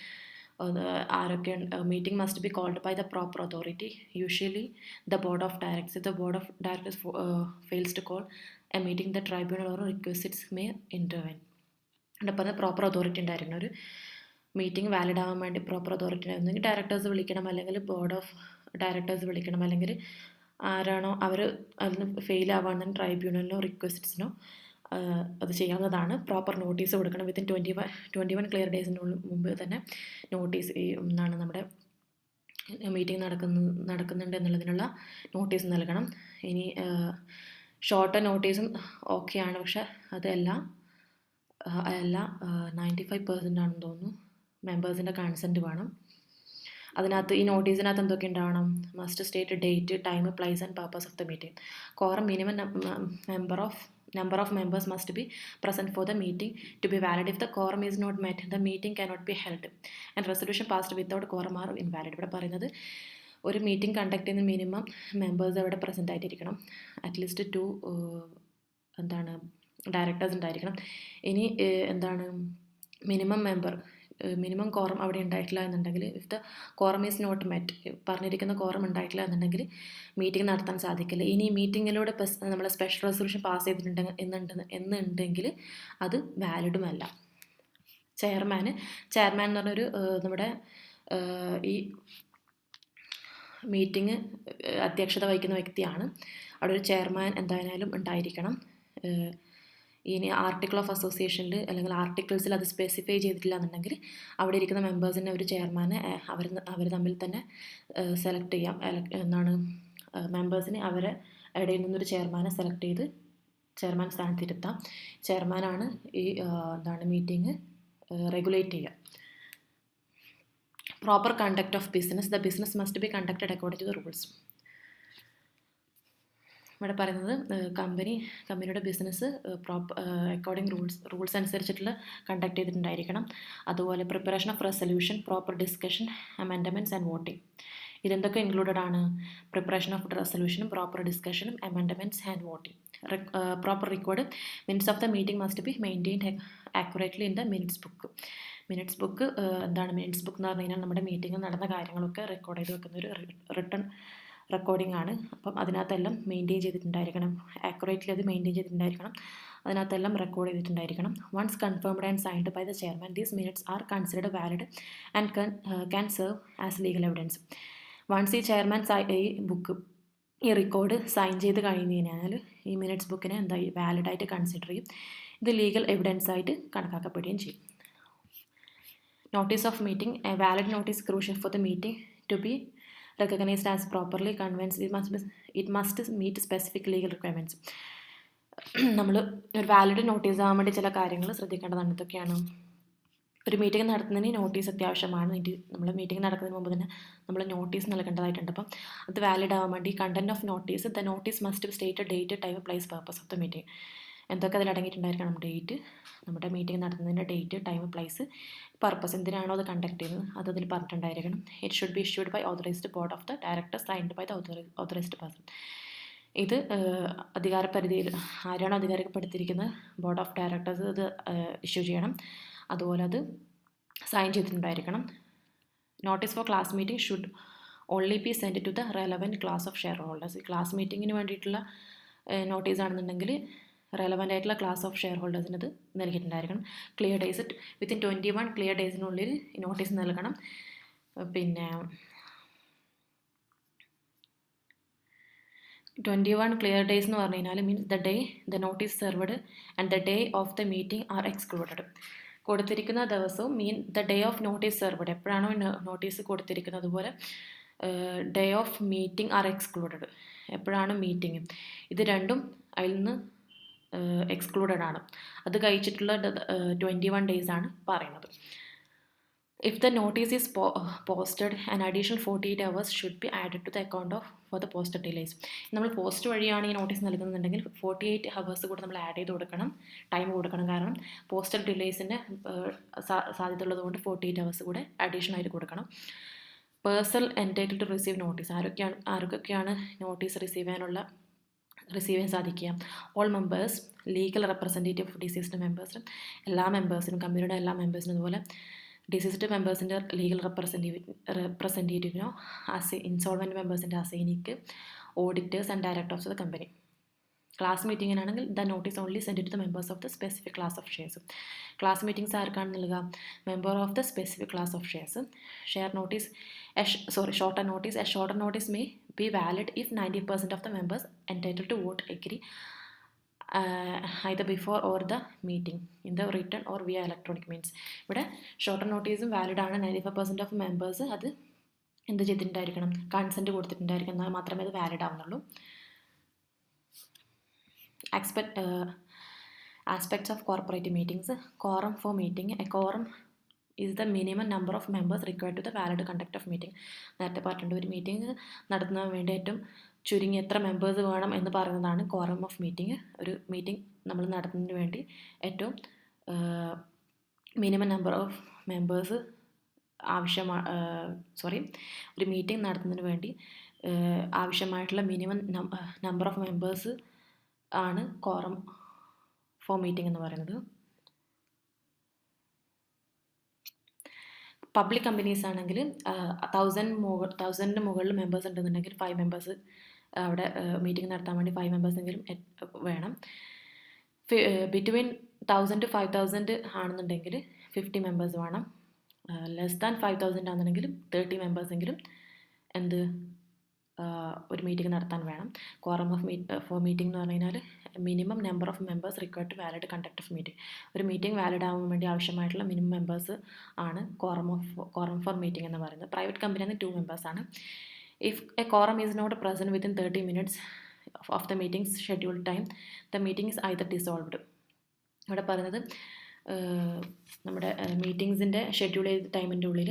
ആരൊക്കെ meeting must be called by the proper authority, usually the board of directors. The board of directors fails to call a meeting the tribunal or requisites may intervene. അപ്പോൾ proper authority ഉണ്ടായിരിക്കണം. ഒരു meeting valid ആവാൻ വേണ്ടി proper authority ഉണ്ടായിരുന്നെങ്കിൽ directors വിളിക്കണം, അല്ലെങ്കിൽ board of directors വിളിക്കണം, അല്ലെങ്കിൽ ആരാണോ അവർ അതിന് ഫെയിൽ ആവാണെന്ന് ട്രൈബ്യൂണലിനോ റിക്വസിറ്റ്സിനോ അത് ചെയ്യാവുന്നതാണ്. പ്രോപ്പർ നോട്ടീസ് കൊടുക്കണം. വിത്തിൻ 21 ക്ലിയർ ഡേയ്സിന് മുമ്പ് തന്നെ നോട്ടീസ് എന്നാണ് നമ്മുടെ മീറ്റിംഗ് നടക്കുന്നുണ്ട് എന്നുള്ളതിനുള്ള നോട്ടീസ് നൽകണം. ഇനി ഷോർട്ട് നോട്ടീസും ഓക്കെയാണ്, പക്ഷെ അതെല്ലാം 95% ആണെന്ന് തോന്നുന്നു മെമ്പേഴ്സിൻ്റെ കൺസെൻറ്റ് വേണം. അതിനകത്ത് ഈ നോട്ടീസിനകത്ത് എന്തൊക്കെ ഉണ്ടാവണം, must state date, time, place and purpose of the meeting. Quorum minimum number of members must be present for the meeting to be valid. If the quorum is not met, the meeting cannot be held and resolution passed without quorum are invalid. ഇവിടെ പറയുന്നത് ഒരു meeting conduct ചെയ്യുന്ന minimum members അവിടെ present ആയിട്ടിരിക്കണം. At least 2 directors ഉണ്ടായിരിക്കണം. ഇനി minimum member minimum quorum അവിടെ ഉണ്ടായിട്ടില്ല എന്നുണ്ടെങ്കിൽ, if the quorum is not met, പറഞ്ഞിരിക്കുന്ന കോറം ഉണ്ടായിട്ടില്ല എന്നുണ്ടെങ്കിൽ മീറ്റിംഗ് നടത്താൻ സാധിക്കില്ല. ഇനി മീറ്റിങ്ങിലൂടെ നമ്മൾ സ്പെഷ്യൽ റെസൊല്യൂഷൻ പാസ് എന്നുണ്ടെങ്കിൽ അത് വാലിഡുമല്ല. ചെയർമാൻ എന്ന് പറഞ്ഞൊരു നമ്മുടെ ഈ മീറ്റിംഗ് അധ്യക്ഷത വഹിക്കുന്ന വ്യക്തിയാണ്. അവിടെ ഒരു ചെയർമാൻ എന്തായാലും ഉണ്ടായിരിക്കണം. ഇനി ആർട്ടിക്കിൾ ഓഫ് അസോസിയേഷനിൽ അല്ലെങ്കിൽ ആർട്ടിക്കിൾസിൽ അത് സ്പെസിഫൈ ചെയ്തിട്ടില്ല എന്നുണ്ടെങ്കിൽ അവിടെ ഇരിക്കുന്ന മെമ്പേഴ്സിനെ ഒരു ചെയർമാനെ അവർ തമ്മിൽ തന്നെ സെലക്ട് ചെയ്യാം. എന്താണ് മെമ്പേഴ്സിനെ അവരെ ഇടയിൽ നിന്നൊരു ചെയർമാനെ സെലക്ട് ചെയ്ത് ചെയർമാൻ സ്ഥാനത്തിരുത്താം. ചെയർമാനാണ് ഈ മീറ്റിംഗ് റെഗുലേറ്റ് ചെയ്യുക. Proper conduct of business. The business must be conducted according to the rules. ഇവിടെ പറയുന്നത് കമ്പനിയുടെ ബിസിനസ് അക്കോർഡിംഗ് റൂൾസ് അനുസരിച്ചിട്ടുള്ള കണ്ടക്ട് ചെയ്തിട്ടുണ്ടായിരിക്കണം. അതുപോലെ preparation of resolution, proper discussion, amendments and voting. ഇതെന്തൊക്കെ ഇൻക്ലൂഡഡ് ആണ്? പ്രിപ്പറേഷൻ ഓഫ് റെസൊല്യൂഷനും പ്രോപ്പർ ഡിസ്കഷനും amendments and voting. Proper record minutes of the meeting must be maintained accurately in the minutes book. Minutes book minutes book എന്ന് പറഞ്ഞു കഴിഞ്ഞാൽ നമ്മുടെ meeting നടന്ന കാര്യങ്ങളൊക്കെ റെക്കോർഡ് ചെയ്ത് വെക്കുന്ന ഒരു റിട്ടൺ റെക്കോർഡിംഗ് ആണ്. അപ്പം അതിനകത്തെല്ലാം മെയിൻറ്റെയിൻ ചെയ്തിട്ടുണ്ടായിരിക്കണം. ആക്യുറേറ്റ്ലി അത് മെയിൻറ്റെയിൻ ചെയ്തിട്ടുണ്ടായിരിക്കണം. അതിനകത്തെല്ലാം റെക്കോർഡ് ചെയ്തിട്ടുണ്ടായിരിക്കണം. Once confirmed and signed by the chairman, these minutes are considered valid and can serve as legal evidence. Once ഈ ചെയർമാൻ ഈ റെക്കോർഡ് സൈൻ ചെയ്ത് കഴിഞ്ഞ് കഴിഞ്ഞാൽ ഈ മിനിറ്റ്സ് ബുക്കിനെ വാലിഡായിട്ട് കൺസിഡർ ചെയ്യും. ഇത് ലീഗൽ എവിഡൻസ് ആയിട്ട് കണക്കാക്കപ്പെടുകയും ചെയ്യും. Notice of meeting. A valid notice crucial for the meeting to be recognized as properly convinced, it must meet specific legal requirements. നമ്മൾ ഒരു വാലിഡ് നോട്ടീസ് ആകാൻ വേണ്ടി ചില കാര്യങ്ങൾ ശ്രദ്ധിക്കേണ്ടതാണ്. ഇതൊക്കെയാണ്. ഒരു മീറ്റിംഗ് നടത്തുന്നതിന് നോട്ടീസ് അത്യാവശ്യമാണ്. നമ്മൾ മീറ്റിംഗ് നടക്കുന്നതിന് മുമ്പ് തന്നെ നമ്മൾ നോട്ടീസ് നൽകേണ്ടതായിട്ടുണ്ട്. അപ്പം അത് വാലിഡ് ആവാൻ വേണ്ടി content of notice, the notice must state date, time, place, purpose of the meeting. എന്തൊക്കെ അതിൽ അടങ്ങിയിട്ടുണ്ടായിരിക്കണം? നമ്മുടെ മീറ്റിംഗ് നടത്തുന്നതിൻ്റെ ഡേറ്റ്, ടൈം, പ്ലേസ്, പർപ്പസ്, എന്തിനാണോ അത് കണ്ടക്ട് ചെയ്യുന്നത് അത് അതിൽ പറഞ്ഞിട്ടുണ്ടായിരിക്കണം. It should be issued by authorised board of the directors, signed by the authorised person. ഇത് അധികാരപരിധിയിൽ ആരാണോ അധികാരപ്പെടുത്തിയിരിക്കുന്നത് ബോർഡ് ഓഫ് ഡയറക്ടേഴ്സ് ഇത് ഇഷ്യൂ ചെയ്യണം. അതുപോലെ അത് സൈൻ ചെയ്തിട്ടുണ്ടായിരിക്കണം. Notice for class meeting should only B send to the relevant class of share holders. Class മീറ്റിങ്ങിന് വേണ്ടിയിട്ടുള്ള നോട്ടീസ് ആണെന്നുണ്ടെങ്കിൽ റെലവൻ്റ് ആയിട്ടുള്ള ക്ലാസ് ഓഫ് ഷെയർ ഹോൾഡേഴ്സിന് ഇത് നൽകിയിട്ടുണ്ടായിരിക്കണം. ക്ലിയർ ഡേയ്സ്, വിത്തിൻ 21 ക്ലിയർ ഡേയ്സിനുള്ളിൽ നോട്ടീസ് നൽകണം. പിന്നെ 21 ക്ലിയർ ഡേയ്സ് എന്ന് പറഞ്ഞു കഴിഞ്ഞാൽ means the day the notice served and the day of the meeting are excluded. കൊടുത്തിരിക്കുന്ന ദിവസവും the day of notice served, എപ്പോഴാണോ നോട്ടീസ് കൊടുത്തിരിക്കുന്നത്, അതുപോലെ day of meeting are excluded, എപ്പോഴാണ് മീറ്റിംഗ്, ഇത് രണ്ടും അതിൽ നിന്ന് എക്സ്ക്ലൂഡഡ് ആണ്. അത് കഴിച്ചിട്ടുള്ള 21 ഡേയ്സ് ആണ് പറയുന്നത്. If the notice is posted an additional 48 hours should be added to the account for the posted delays. നമ്മൾ പോസ്റ്റ് വഴിയാണ് ഈ നോട്ടീസ് നൽകുന്നുണ്ടെങ്കിൽ 48 hours കൂടെ നമ്മൾ ആഡ് ചെയ്ത് കൊടുക്കണം, ടൈം കൊടുക്കണം. കാരണം പോസ്റ്റൽ ഡിലേസിൻ്റെ സാധ്യത ഉള്ളതുകൊണ്ട് 48 hours കൂടെ അഡീഷണൽ ആയിട്ട് കൊടുക്കണം. Person entitled to receive notice. ആർക്കൊക്കെയാണ് നോട്ടീസ് റിസീവ് ചെയ്യാൻ സാധിക്കുക? All members, legal representative of deceased മെമ്പേഴ്സിനും, എല്ലാ മെമ്പേഴ്സിനും, കമ്പനിയുടെ എല്ലാ മെമ്പേഴ്സിനും, അതുപോലെ ഡിസീസ്ഡ് മെമ്പേഴ്സിൻ്റെ ലീഗൽ റെപ്രസെൻറ്റേറ്റീവിനോ, ഇൻസോൾവൻറ്റ് മെമ്പേഴ്സിൻ്റെ അസൈനിക്ക്, auditors and directors of the company. Class മീറ്റിങ്ങിനാണെങ്കിൽ the notice only send to the members of the specific class of shares. Class meetings ആർക്കാണ് നൽകുക? Member of the specific class of shares. Shorter notice. A shorter notice may be valid if 90% of the members entitled to vote agree either before or the meeting in the written or via electronic means. ഇവിടെ shorter നോട്ടീസും valid ആണ്. 95% of members അത് എന്ത് ചെയ്തിട്ടുണ്ടായിരിക്കണം? Consent കൊടുത്തിട്ടുണ്ടായിരിക്കണം. എന്നാൽ മാത്രമേ അത് valid ആവുന്നുള്ളൂ. Aspects of corporate meetings. Quorum for meeting. A quorum is the minimum number of members required to the valid conduct of meeting. നേരത്തെ പറഞ്ഞിട്ടുണ്ട്, ഒരു മീറ്റിംഗ് നടത്തുന്നതിന് വേണ്ടി ഏറ്റവും ചുരുങ്ങി എത്ര മെമ്പേഴ്സ് വേണം എന്ന് പറയുന്നതാണ് ക്വാറം ഓഫ് മീറ്റിംഗ്. ഒരു മീറ്റിംഗ് നമ്മൾ നടത്തുന്നതിന് വേണ്ടി ഏറ്റവും മിനിമം നമ്പർ ഓഫ് മെമ്പേഴ്സ് ഒരു മീറ്റിംഗ് നടത്തുന്നതിന് വേണ്ടി ആവശ്യമായിട്ടുള്ള മിനിമം നമ്പർ ഓഫ് മെമ്പേഴ്സ് ആണ് ക്വാറം ഫോർ മീറ്റിംഗ് എന്ന് പറയുന്നത്. പബ്ലിക് കമ്പനീസ് ആണെങ്കിൽ 1000 മുകളിൽ മെമ്പേഴ്സ് ഉണ്ടെന്നുണ്ടെങ്കിൽ 5 മെമ്പേഴ്സ് അവിടെ മീറ്റിംഗ് നടത്താൻ വേണ്ടി 5 മെമ്പേഴ്സെങ്കിലും വേണം. ബിറ്റ്വീൻ 1000 to 5000 ആണെന്നുണ്ടെങ്കിൽ 50 മെമ്പേഴ്സ് വേണം. ലെസ് ദാൻ 5000 ആണെന്നുണ്ടെങ്കിൽ 30 മെമ്പേഴ്സെങ്കിലും ഒരു മീറ്റിംഗ് നടത്താൻ വേണം. ക്വാറം ഫോർ മീറ്റിംഗ് എന്ന് പറഞ്ഞു കഴിഞ്ഞാൽ minimum number of members required to valid conduct of meeting. ഒരു മീറ്റിംഗ് വാലിഡ് ആവാൻ വേണ്ടി ആവശ്യമായിട്ടുള്ള മിനിമം മെമ്പേഴ്സ് ആണ് ക്വാറം ഫോർ മീറ്റിംഗ് എന്ന് പറയുന്നത്. പ്രൈവറ്റ് കമ്പനിയാണ് 2 മെമ്പേഴ്സാണ്. If a quorum is not present within 30 minutes of the meetings scheduled time, the meeting is either dissolved. ഇവിടെ പറയുന്നത് നമ്മുടെ മീറ്റിങ്സിൻ്റെ ഷെഡ്യൂൾ ചെയ്ത ടൈമിൻ്റെ ഉള്ളിൽ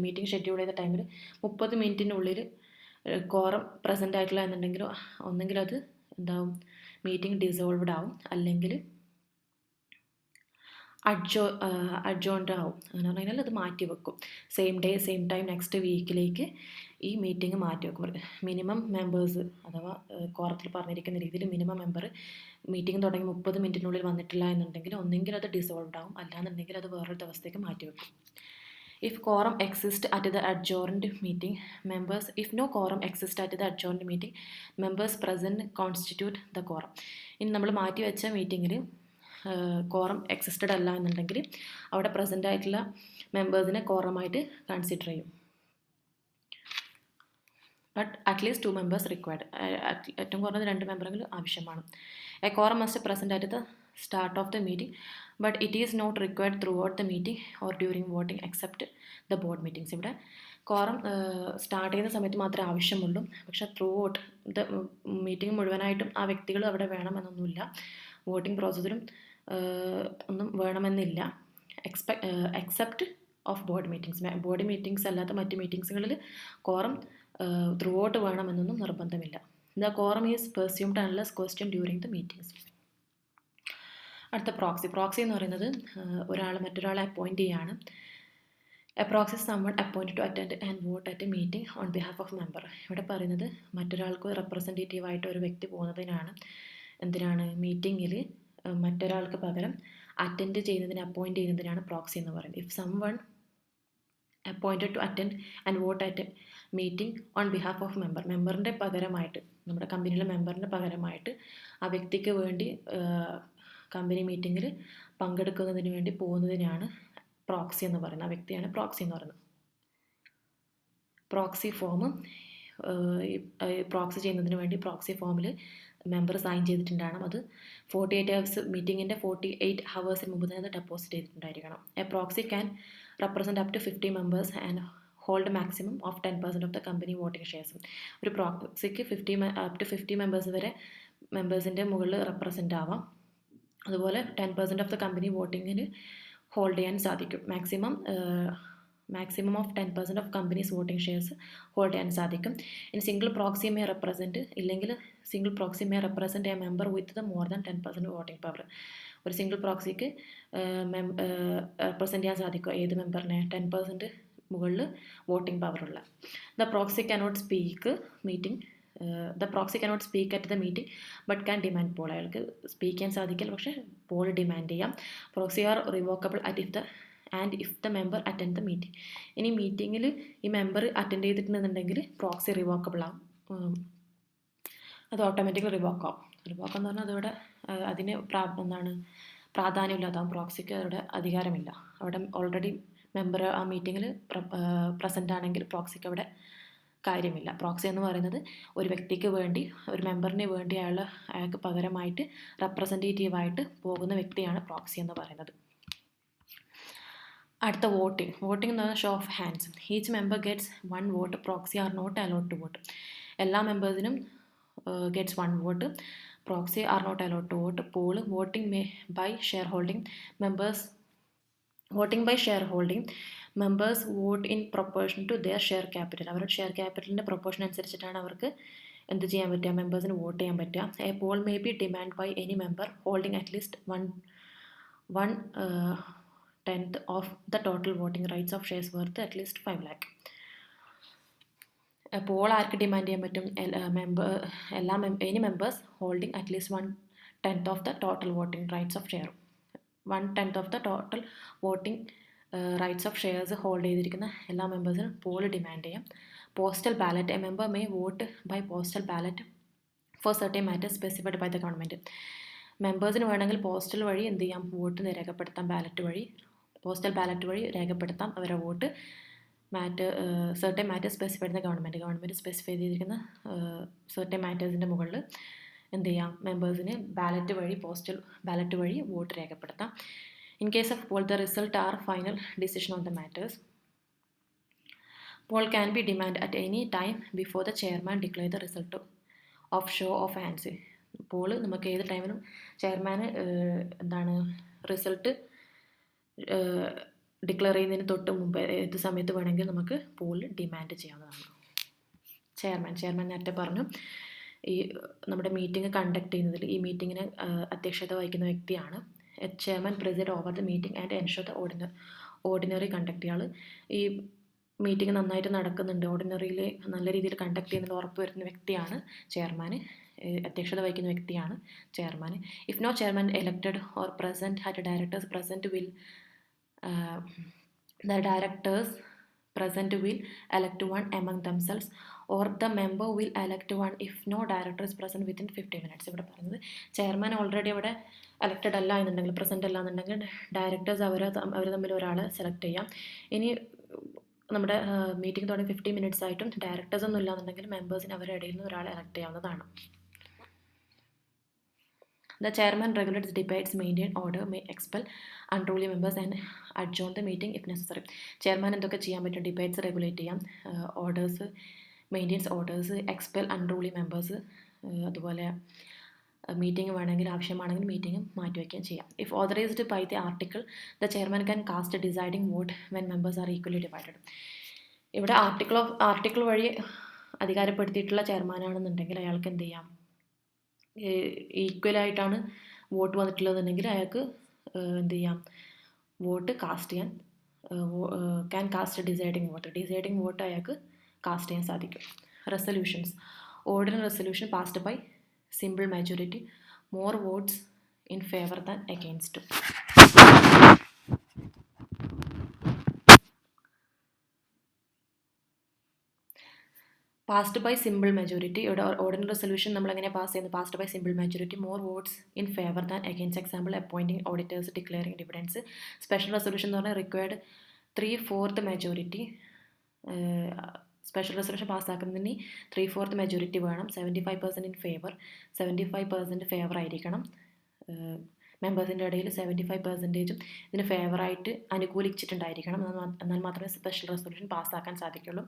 മീറ്റിംഗ് ഷെഡ്യൂൾ ചെയ്ത ടൈമിൽ 30 മിനിറ്റിനുള്ളിൽ ക്വാറം പ്രസൻ്റ് ആയിട്ടില്ല എന്നുണ്ടെങ്കിൽ ഒന്നെങ്കിൽ അത് എന്താവും, മീറ്റിംഗ് ഡിസോൾവ്ഡ് ആവും, അല്ലെങ്കിൽ അഡ്ജോൺഡ് ആവും. അങ്ങനെ പറഞ്ഞു കഴിഞ്ഞാൽ അത് മാറ്റി വെക്കും. Same day same time next വീക്കിലേക്ക് ഈ മീറ്റിംഗ് മാറ്റി വെക്കും. മിനിമം മെമ്പേഴ്സ് അഥവാ ക്വാറത്തിൽ പറഞ്ഞിരിക്കുന്ന രീതിയിൽ മിനിമം മെമ്പർ മീറ്റിംഗ് തുടങ്ങി 30 മിനിറ്റിനുള്ളിൽ വന്നിട്ടില്ല എന്നുണ്ടെങ്കിൽ ഒന്നെങ്കിൽ അത് ഡിസോൾവ്ഡ് ആവും, അല്ലാന്നുണ്ടെങ്കിൽ അത് വേറൊരു ദിവസത്തേക്ക് മാറ്റി വെക്കും. If quorum exists at the adjourned meeting, if no quorum exists at the adjourned meeting, members present constitute the quorum. ഇനി നമ്മൾ മാറ്റി വെച്ച മീറ്റിങ്ങിൽ ക്വാറം എക്സിസ്റ്റഡ് അല്ല എന്നുണ്ടെങ്കിൽ അവിടെ പ്രസൻ്റ് ആയിട്ടുള്ള മെമ്പേഴ്സിനെ ക്വാറമായിട്ട് കൺസിഡർ ചെയ്യും. But at least 2 members required. ഏറ്റവും കുറഞ്ഞത് 2 മെമ്പറെങ്കിലും ആവശ്യമാണ്. A quorum must present at the start of the meeting, but it is not required throughout the meeting or during voting except the board meetings. ഇവിടെ quorum start ചെയ്യുന്ന സമയത്ത് മാത്രമേ ആവശ്യമുള്ളൂ, പക്ഷേ through out the meeting മുഴുവനായിട്ടും ആ വ്യക്തികൾ അവിടെ വേണമെന്നൊന്നുമില്ല. വോട്ടിംഗ് പ്രോസസ്സിലും ഒന്നും വേണമെന്നില്ല. Except of board meetings. Board meetings അല്ലാത്ത മറ്റ് മീറ്റിംഗ്സുകളിൽ ക്വാറം ത്രൂ ഔട്ട് വേണമെന്നൊന്നും നിർബന്ധമില്ല. The quorum is presumed unless question during the meetings. അടുത്ത പ്രോക്സി എന്ന് പറയുന്നത് ഒരാൾ മറ്റൊരാളെ അപ്പോയിൻറ്റ് ചെയ്യാണ്. A proxy someone appoint to attend and vote at a meeting on behalf of member. ഇവിടെ പറയുന്നത് മറ്റൊരാൾക്ക് റെപ്രസെൻറ്റേറ്റീവായിട്ട് ഒരു വ്യക്തി പോകുന്നതിനാണ്. എന്തിനാണ്? മീറ്റിങ്ങിൽ മറ്റൊരാൾക്ക് പകരം അറ്റൻഡ് ചെയ്യുന്നതിന് അപ്പോയിൻറ്റ് ചെയ്യുന്നതിനാണ് പ്രോക്സി എന്ന് പറയുന്നത്. If someone appointed to attend and vote at meeting on behalf of മെമ്പറിൻ്റെ പകരമായിട്ട്, നമ്മുടെ കമ്പനിയിലെ മെമ്പറിൻ്റെ പകരമായിട്ട് ആ വ്യക്തിക്ക് വേണ്ടി കമ്പനി മീറ്റിങ്ങിൽ പങ്കെടുക്കുന്നതിന് വേണ്ടി പോകുന്നതിനാണ് പ്രോക്സി എന്ന് പറയുന്നത്. ആ വ്യക്തിയാണ് പ്രോക്സി എന്ന് പറയുന്നത്. പ്രോക്സി ഫോം പ്രോക്സി ചെയ്യുന്നതിന് വേണ്ടി പ്രോക്സി ഫോമിൽ മെമ്പർ സൈൻ ചെയ്തിട്ടുണ്ടാകണം. അത് 48 hours മീറ്റിങ്ങിൻ്റെ 48 hours മുമ്പ് തന്നെ അത് ഡെപ്പോസിറ്റ് ചെയ്തിട്ടുണ്ടായിരിക്കണം. A proxy can represent up to 50 members and hold maximum of 10% of the company voting shares. ഒരു പ്രോക്സിക്ക് അപ് ടു 50 മെമ്പേഴ്സ് വരെ മെമ്പേഴ്സിൻ്റെ മുകളിൽ റെപ്രസെൻ്റ് ആവാം. അതുപോലെ 10% ഓഫ് ദ കമ്പനി വോട്ടിങ്ങിന് ഹോൾഡ് ചെയ്യാൻ സാധിക്കും. Maximum of 10% of companies voting shares hold ചെയ്യാൻ സാധിക്കും. ഇനി സിംഗിൾ പ്രോക്സി മേ റെപ്രസെൻറ്റ്, ഇല്ലെങ്കിൽ single proxy may represent a member with the more than 10% voting power. ഒരു സിംഗിൾ പ്രോക്സിക്ക് റെപ്രസെൻറ്റ് ചെയ്യാൻ സാധിക്കും ഏത് മെമ്പറിനെ? 10% മുകളിൽ വോട്ടിംഗ് പവറുള്ള. The proxy cannot speak at the meeting but can demand poll. അയാൾക്ക് സ്പീക്ക് ചെയ്യാൻ സാധിക്കില്ല, പക്ഷേ പോൾ ഡിമാൻഡ് ചെയ്യാം. Proxy are revocable if the member attend the meeting. ഇനി മീറ്റിങ്ങിൽ ഈ മെമ്പർ അറ്റൻഡ് ചെയ്തിട്ടുണ്ടെന്നുണ്ടെങ്കിൽ പ്രോക്സി റിവോക്കബിൾ ആവും. അത് ഓട്ടോമാറ്റിക്കലി റിവോക്ക് ആവും. റിവോക്ക് എന്ന് പറഞ്ഞാൽ അതവിടെ അതിന് പ്രാധാന്യമില്ലാതാവും. പ്രോക്സിക്ക് അവിടെ അധികാരമില്ല. അവിടെ ഓൾറെഡി മെമ്പർ ആ മീറ്റിങ്ങിൽ പ്രസൻ്റ് ആണെങ്കിൽ പ്രോക്സിക്ക് അവിടെ കാര്യമില്ല. പ്രോക്സി എന്ന് പറയുന്നത് ഒരു വ്യക്തിക്ക് വേണ്ടി, ഒരു മെമ്പറിന് വേണ്ടി അയാൾക്ക് പകരമായിട്ട് റെപ്രസെൻറ്റേറ്റീവായിട്ട് പോകുന്ന വ്യക്തിയാണ് പ്രോക്സി എന്ന് പറയുന്നത്. അടുത്ത വോട്ടിംഗ് എന്ന് പറഞ്ഞാൽ show of hands. Each member gets 1 vote. Proxy are not allowed to vote. എല്ലാ മെമ്പേഴ്സിനും gets 1 vote. Proxy are not allowed to vote. Poll voting by share holding. Members vote in proportion to their share capital. അവരുടെ share ക്യാപിറ്റലിൻ്റെ proportion അനുസരിച്ചിട്ടാണ് അവർക്ക് എന്ത് ചെയ്യാൻ പറ്റുക? മെമ്പേഴ്സിന് വോട്ട് ചെയ്യാൻ പറ്റുക. A poll may be demand by any member holding at least 1/10 of the total voting rights of shares worth at least 5 lakh. Poll ആർക്ക് ഡിമാൻഡ് ചെയ്യാൻ പറ്റും? Any members holding at least 1/10 of the total voting rights of share. 1/10 of the total voting rights of shares hold ചെയ്തിരിക്കുന്ന എല്ലാ മെമ്പേഴ്സിനും poll demand ചെയ്യാം. Postal ballot, a member may vote by postal ballot for certain matters specified by the government. മെമ്പേഴ്സിന് വേണമെങ്കിൽ postal വഴി എന്ത് ചെയ്യാം, vote രേഖപ്പെടുത്താം. പോസ്റ്റൽ ബാലറ്റ് വഴി രേഖപ്പെടുത്താം അവരുടെ vote. Certain matters specified the government specify ചെയ്തിരിക്കുന്ന സർട്ടൻ മാറ്റേഴ്സിൻ്റെ മുകളിൽ എന്ത് ചെയ്യാം, മെമ്പേഴ്സിന് പോസ്റ്റൽ ബാലറ്റ് വഴി വോട്ട് രേഖപ്പെടുത്താം. In case of poll, the result are final decision on the matters. Poll can be demand at any time before the chairman declare the result of show of hands. Poll നമുക്ക് ഏത് ടൈമിലും ചെയർമാന് result declare ചെയ്യുന്നതിന് തൊട്ട് മുമ്പ് ഏത് സമയത്ത് വേണമെങ്കിൽ നമുക്ക് പോള് ഡിമാൻഡ് ചെയ്യാവുന്നതാണ്. ചെയർമാൻ നേരത്തെ പറഞ്ഞു, ഈ നമ്മുടെ മീറ്റിംഗ് കണ്ടക്ട് ചെയ്യുന്നതിൽ ഈ മീറ്റിങ്ങിന് അധ്യക്ഷത വഹിക്കുന്ന വ്യക്തിയാണ്. Chairman പ്രസിഡ് over the meeting and ensure the ordinary conduct. ഇയാൾ ഈ മീറ്റിംഗ് നന്നായിട്ട് നടക്കുന്നുണ്ട്, ഓർഡിനറിയിൽ നല്ല രീതിയിൽ കണ്ടക്ട് ചെയ്യുന്നതിൽ ഉറപ്പ് വരുത്തുന്ന വ്യക്തിയാണ് ചെയർമാൻ. അധ്യക്ഷത വഹിക്കുന്ന വ്യക്തിയാണ് chairman. If no chairman elected or present at directors present will the directors present will elect one among themselves or the member will elect one if no director is present within 50 minutes. ഇവിടെ പറയുന്നത് chairman already അവിടെ elected അല്ല എന്നുണ്ടെങ്കിൽ, present അല്ല എന്നുണ്ടെങ്കിൽ directors അവർ തമ്മിൽ ഒരാളെ select ചെയ്യാം. ഇനി നമ്മുടെ മീറ്റിംഗ് തുടങ്ങി 50 മിനിറ്റ്സ് ആയിട്ടും ഡയറക്ടേഴ്സ് ഒന്നും ഇല്ലാന്നുണ്ടെങ്കിൽ മെമ്പേഴ്സിന് അവരുടെ ഇടയിൽ നിന്ന് ഒരാളെ എലക്ട് ചെയ്യാവുന്നതാണ്. The chairman regulates debates, maintain order, may expel unruly members and adjourn the meeting if necessary. Chairman എന്തൊക്കെ ചെയ്യാൻ പറ്റും? ഡിബേറ്റ്സ് റെഗുലേറ്റ് ചെയ്യാം, orders maintains orders, expel unruly members, അതുപോലെ മീറ്റിംഗ് വേണമെങ്കിൽ ആവശ്യമാണെങ്കിൽ മീറ്റിംഗ് മാറ്റിവെക്കുകയും ചെയ്യാം. If authorised by the article the chairman can cast deciding vote when members are equally divided. ഇവിടെ ആർട്ടിക്കിൾ വഴി അധികാരപ്പെടുത്തിയിട്ടുള്ള ചെയർമാനാണെന്നുണ്ടെങ്കിൽ അയാൾക്ക് എന്ത് ചെയ്യാം, ഈക്വലായിട്ടാണ് വോട്ട് വന്നിട്ടുള്ളതെന്നുണ്ടെങ്കിൽ അയാൾക്ക് എന്ത് ചെയ്യാം, വോട്ട് കാസ്റ്റ് ചെയ്യാൻ ക്യാൻ കാസ്റ്റ് ഡിസൈഡിങ് വോട്ട് അയാൾക്ക് കാസ്റ്റ് ചെയ്യാൻ സാധിക്കും. Resolutions. Ordinary resolution passed by simple majority, more votes in favour than against. Passed by simple majority. ഇവിടെ ഓർഡിനറി റെസൊല്യൂഷൻ നമ്മൾ എങ്ങനെയാണ് പാസ് ചെയ്യുന്നത്? Passed by simple majority, more votes in favour than against. Example appointing auditors, declaring dividends. Special resolution എന്ന് പറഞ്ഞാൽ required 3/4 majority. Special resolution പാസ്സാക്കുന്നതിന് 3/4 majority വേണം. 75% in favour, 75% favour ആയിരിക്കണം. മെമ്പേഴ്സിൻ്റെ ഇടയിൽ 75% ഇതിന് ഫേവറായിട്ട് അനുകൂലിച്ചിട്ടുണ്ടായിരിക്കണം. എന്നാൽ മാത്രമേ സ്പെഷ്യൽ റെസൊല്യൂഷൻ പാസ്സാക്കാൻ സാധിക്കുള്ളൂ.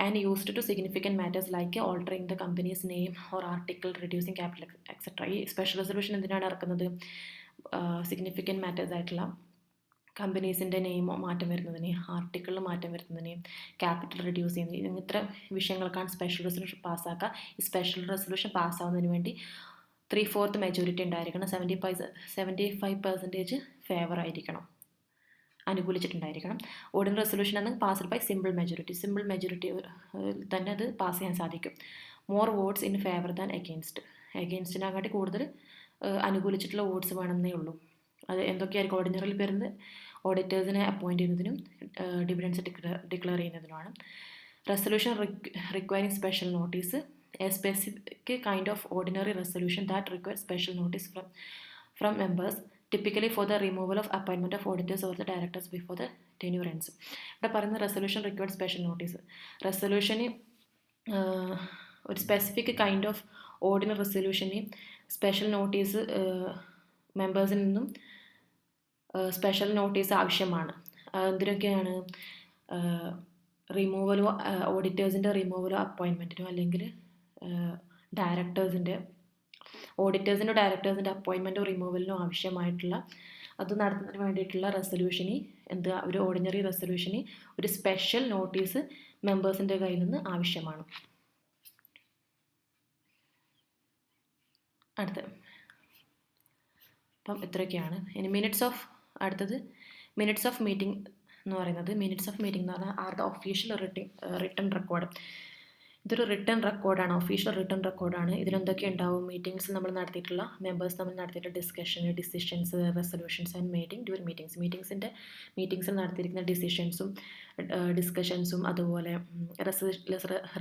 And used to significant matters like altering the company's name or article, reducing capital, etc. ഈ സ്പെഷ്യൽ റെസൊല്യൂഷൻ എന്തിനാണ് ഇറക്കുന്നത്? സിഗ്നിഫിക്കൻറ്റ് മാറ്റേഴ്സ് ആയിട്ടുള്ള കമ്പനീസിൻ്റെ നെയിമോ മാറ്റം വരുന്നതിന്, ആർട്ടിക്കിളിൽ മാറ്റം വരുന്നതിന്, ക്യാപിറ്റൽ റെഡ്യൂസ് ചെയ്യുന്നതിന്, ഇത്ര വിഷയങ്ങൾക്കാണ് സ്പെഷ്യൽ റെസൊല്യൂഷൻ പാസ്സാക്കുക. ഈ സ്പെഷ്യൽ റെസൊല്യൂഷൻ പാസ്സാവുന്നതിന് വേണ്ടി 3/4 മെജോറിറ്റി ഉണ്ടായിരിക്കണം. 75% ഫേവർ ആയിരിക്കണം, അനുകൂലിച്ചിട്ടുണ്ടായിരിക്കണം. ഓർഡിനറി റെസൊല്യൂഷൻ എന്ന് പാസ്ഡ് ബൈ സിമ്പിൾ മെജോറിറ്റി തന്നെ അത് പാസ് ചെയ്യാൻ സാധിക്കും. More votes in favour than അഗെയിൻസ്റ്റിനെക്കാട്ടി കൂടുതൽ അനുകൂലിച്ചിട്ടുള്ള വോട്ട്സ് വേണമെന്നേ ഉള്ളൂ. അത് എന്തൊക്കെയായിരിക്കും? ഓർഡിനറിയിൽ വരുന്നത് ഓഡിറ്റേഴ്സിനെ അപ്പോയിൻറ്റ് ചെയ്യുന്നതിനും ഡിവിഡൻസ് ഡിക്ലെയർ ചെയ്യുന്നതിനുമാണ്. Resolution requiring special notice. A specific kind of ordinary resolution that require special notice from members, typically for the removal of appointment of auditors or the directors before the tenure ends. ഇവിടെ പറയുന്ന resolution required special notice. റെസൊല്യൂഷന് ഒരു specific kind of ordinary റെസൊല്യൂഷന് special notice മെമ്പേഴ്സിൽ നിന്നും special notice ആവശ്യമാണ്. എന്തിനൊക്കെയാണ്? റിമൂവലോ, ഓഡിറ്റേഴ്സിൻ്റെ റിമൂവലോ അപ്പോയിൻമെൻറ്റിനോ, അല്ലെങ്കിൽ ഡയറക്ടേഴ്സിൻ്റെ അപ്പോയിൻമെൻറ്റോ റിമൂവലിനോ ആവശ്യമായിട്ടുള്ള അത് നടത്തുന്നതിന് വേണ്ടിയിട്ടുള്ള റെസൊല്യൂഷന് ഒരു ഓർഡിനറി റെസൊല്യൂഷന് ഒരു സ്പെഷ്യൽ നോട്ടീസ് മെമ്പേഴ്സിൻ്റെ കയ്യിൽ നിന്ന് ആവശ്യമാണ്. അപ്പം ഇത്രയൊക്കെയാണ്. ഇനി അടുത്തത് മിനിറ്റ്സ് ഓഫ് മീറ്റിംഗ് എന്ന് പറയുന്നത്. മിനിറ്റ്സ് ഓഫ് മീറ്റിംഗ് എന്ന് പറഞ്ഞാൽ are the official written record. ഇതൊരു റിട്ടൺ റെക്കോർഡാണ്, ഒഫീഷ്യൽ റിട്ടൺ റെക്കോർഡാണ്. ഇതിലെന്തൊക്കെ ഉണ്ടാവും? മീറ്റിംഗ്സ് നമ്മൾ നടത്തിയിട്ടുള്ള മെമ്പേഴ്സ് നമ്മൾ നടത്തിയിട്ടുള്ള discussion, decisions, resolutions and meeting during മീറ്റിംഗ്സിൽ നടത്തിയിരിക്കുന്ന ഡിസിഷൻസും ഡിസ്കഷൻസും അതുപോലെ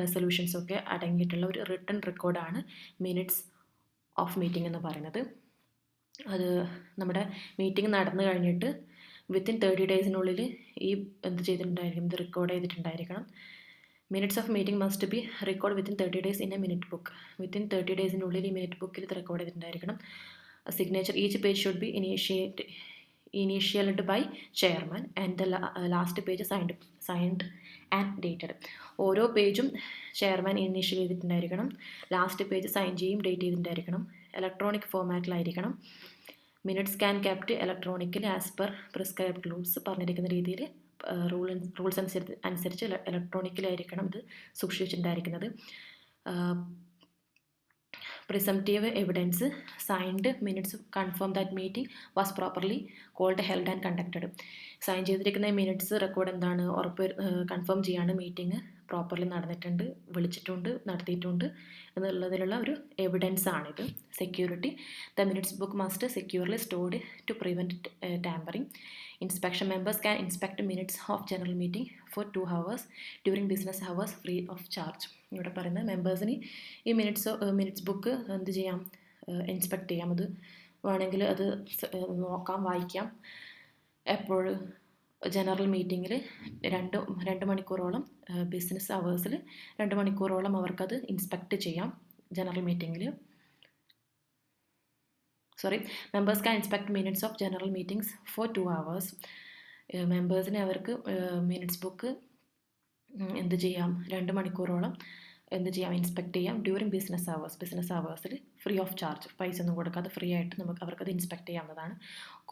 റെസൊല്യൂഷൻസും ഒക്കെ അടങ്ങിയിട്ടുള്ള ഒരു റിട്ടൺ റെക്കോർഡാണ് മിനിറ്റ്സ് ഓഫ് മീറ്റിംഗ് എന്ന് പറയുന്നത്. അത് നമ്മുടെ മീറ്റിംഗ് നടന്നു കഴിഞ്ഞിട്ട് വിത്തിൻ 30 ഡേയ്സിനുള്ളിൽ ഈ എന്ത് ചെയ്തിട്ടുണ്ടായിരിക്കും? ഇത് റെക്കോർഡ് ചെയ്തിട്ടുണ്ടായിരിക്കണം. Minutes of meeting must be record within 30 days in a minute book. Within 30 ഡേയ്സിനുള്ളിൽ ഈ മിനിറ്റ് ബുക്കിൽ ഇത് റെക്കോർഡ് ചെയ്തിട്ടുണ്ടായിരിക്കണം. Signature each page should be initialled by chairman and the last page signed and dated. ഓരോ പേജും chairman initial ചെയ്തിട്ടുണ്ടായിരിക്കണം. Last page sign ചെയ്യും date ചെയ്തിട്ടുണ്ടായിരിക്കണം. ഇലക്ട്രോണിക് ഫോമാറ്റിലായിരിക്കണം. Minutes can kept electronically as per prescribed rules. പറഞ്ഞിരിക്കുന്ന രീതിയിൽ rules അനുസരിച്ച് ഇലക്ട്രോണിക്കലായിരിക്കണം ഇത് സൂക്ഷിച്ചിട്ടുണ്ടായിരിക്കുന്നത്. Presumptive evidence signed minutes confirm that meeting was properly called held and conducted. Sign ചെയ്തിരിക്കുന്ന മിനിറ്റ്സ് റെക്കോർഡ് എന്താണ്? കൺഫേം ചെയ്യാണ് മീറ്റിംഗ് പ്രോപ്പർലി നടന്നിട്ടുണ്ട്, വിളിച്ചിട്ടുണ്ട്, നടത്തിയിട്ടുണ്ട് എന്നുള്ളതിലുള്ള ഒരു എവിഡൻസ് ആണിത്. Security the minutes book must securely stored to prevent tampering. Inspection members can inspect minutes of general meeting for 2 hours during business hours free of charge. ഇവിടെ പറയുന്നത് മെമ്പേഴ്സിന് ഈ മിനിറ്റ്സ് ബുക്ക് എന്ത് ചെയ്യാം? ഇൻസ്പെക്ട് ചെയ്യാം. അത് വേണമെങ്കിൽ അത് നോക്കാം, വായിക്കാം. എപ്പോൾ? ജനറൽ മീറ്റിങ്ങിൽ 2 മണിക്കൂറോളം, ബിസിനസ് അവേഴ്സിൽ 2 മണിക്കൂറോളം അവർക്കത് ഇൻസ്പെക്ട് ചെയ്യാം. ജനറൽ മീറ്റിങ്ങിൽ members can inspect minutes of general meetings for 2 hours. മെമ്പേഴ്സിനെ അവർക്ക് മിനിറ്റ്സ് ബുക്ക് എന്ത് ചെയ്യാം? 2 മണിക്കൂറോളം എന്ത് ചെയ്യാം? ഇൻസ്പെക്ട് ചെയ്യാം. ഡ്യൂറിങ് ബിസിനസ് അവേഴ്സിൽ ഫ്രീ ഓഫ് ചാർജ്, പൈസ ഒന്നും കൊടുക്കാതെ ഫ്രീ ആയിട്ട് അവർക്കത് ഇൻസ്പെക്ട് ചെയ്യാവുന്നതാണ്.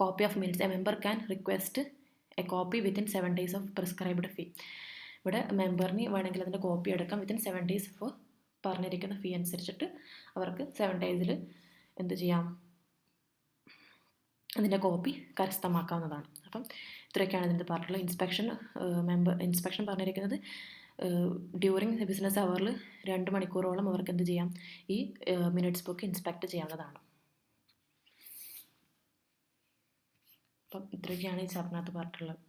Copy of minutes a member can request a copy within 7 days of prescribed fee. ഇവിടെ മെമ്പറിന് വേണമെങ്കിൽ അതിൻ്റെ കോപ്പി എടുക്കാം. വിത്തിൻ 7 days ഓഫ് പറഞ്ഞിരിക്കുന്ന ഫീ അനുസരിച്ചിട്ട് അവർക്ക് 7 days എന്ത് ചെയ്യാം? അതിൻ്റെ കോപ്പി കരസ്ഥമാക്കാവുന്നതാണ്. അപ്പം ഇത്രയൊക്കെയാണ് ഇതിൻ്റെ പറഞ്ഞിട്ടുള്ളത്. ഇൻസ്പെക്ഷൻ പറഞ്ഞിരിക്കുന്നത് ഡ്യൂറിങ് ബിസിനസ് അവറിൽ 2 മണിക്കൂറോളം അവർക്ക് എന്ത് ചെയ്യാം? ഈ മിനിറ്റ്സ് ബുക്ക് ഇൻസ്പെക്ട് ചെയ്യാവുന്നതാണ്. അപ്പം ഇത്രയൊക്കെയാണ് ഈ ചാപ്റ്ററിനകത്ത് പറഞ്ഞിട്ടുള്ളത്.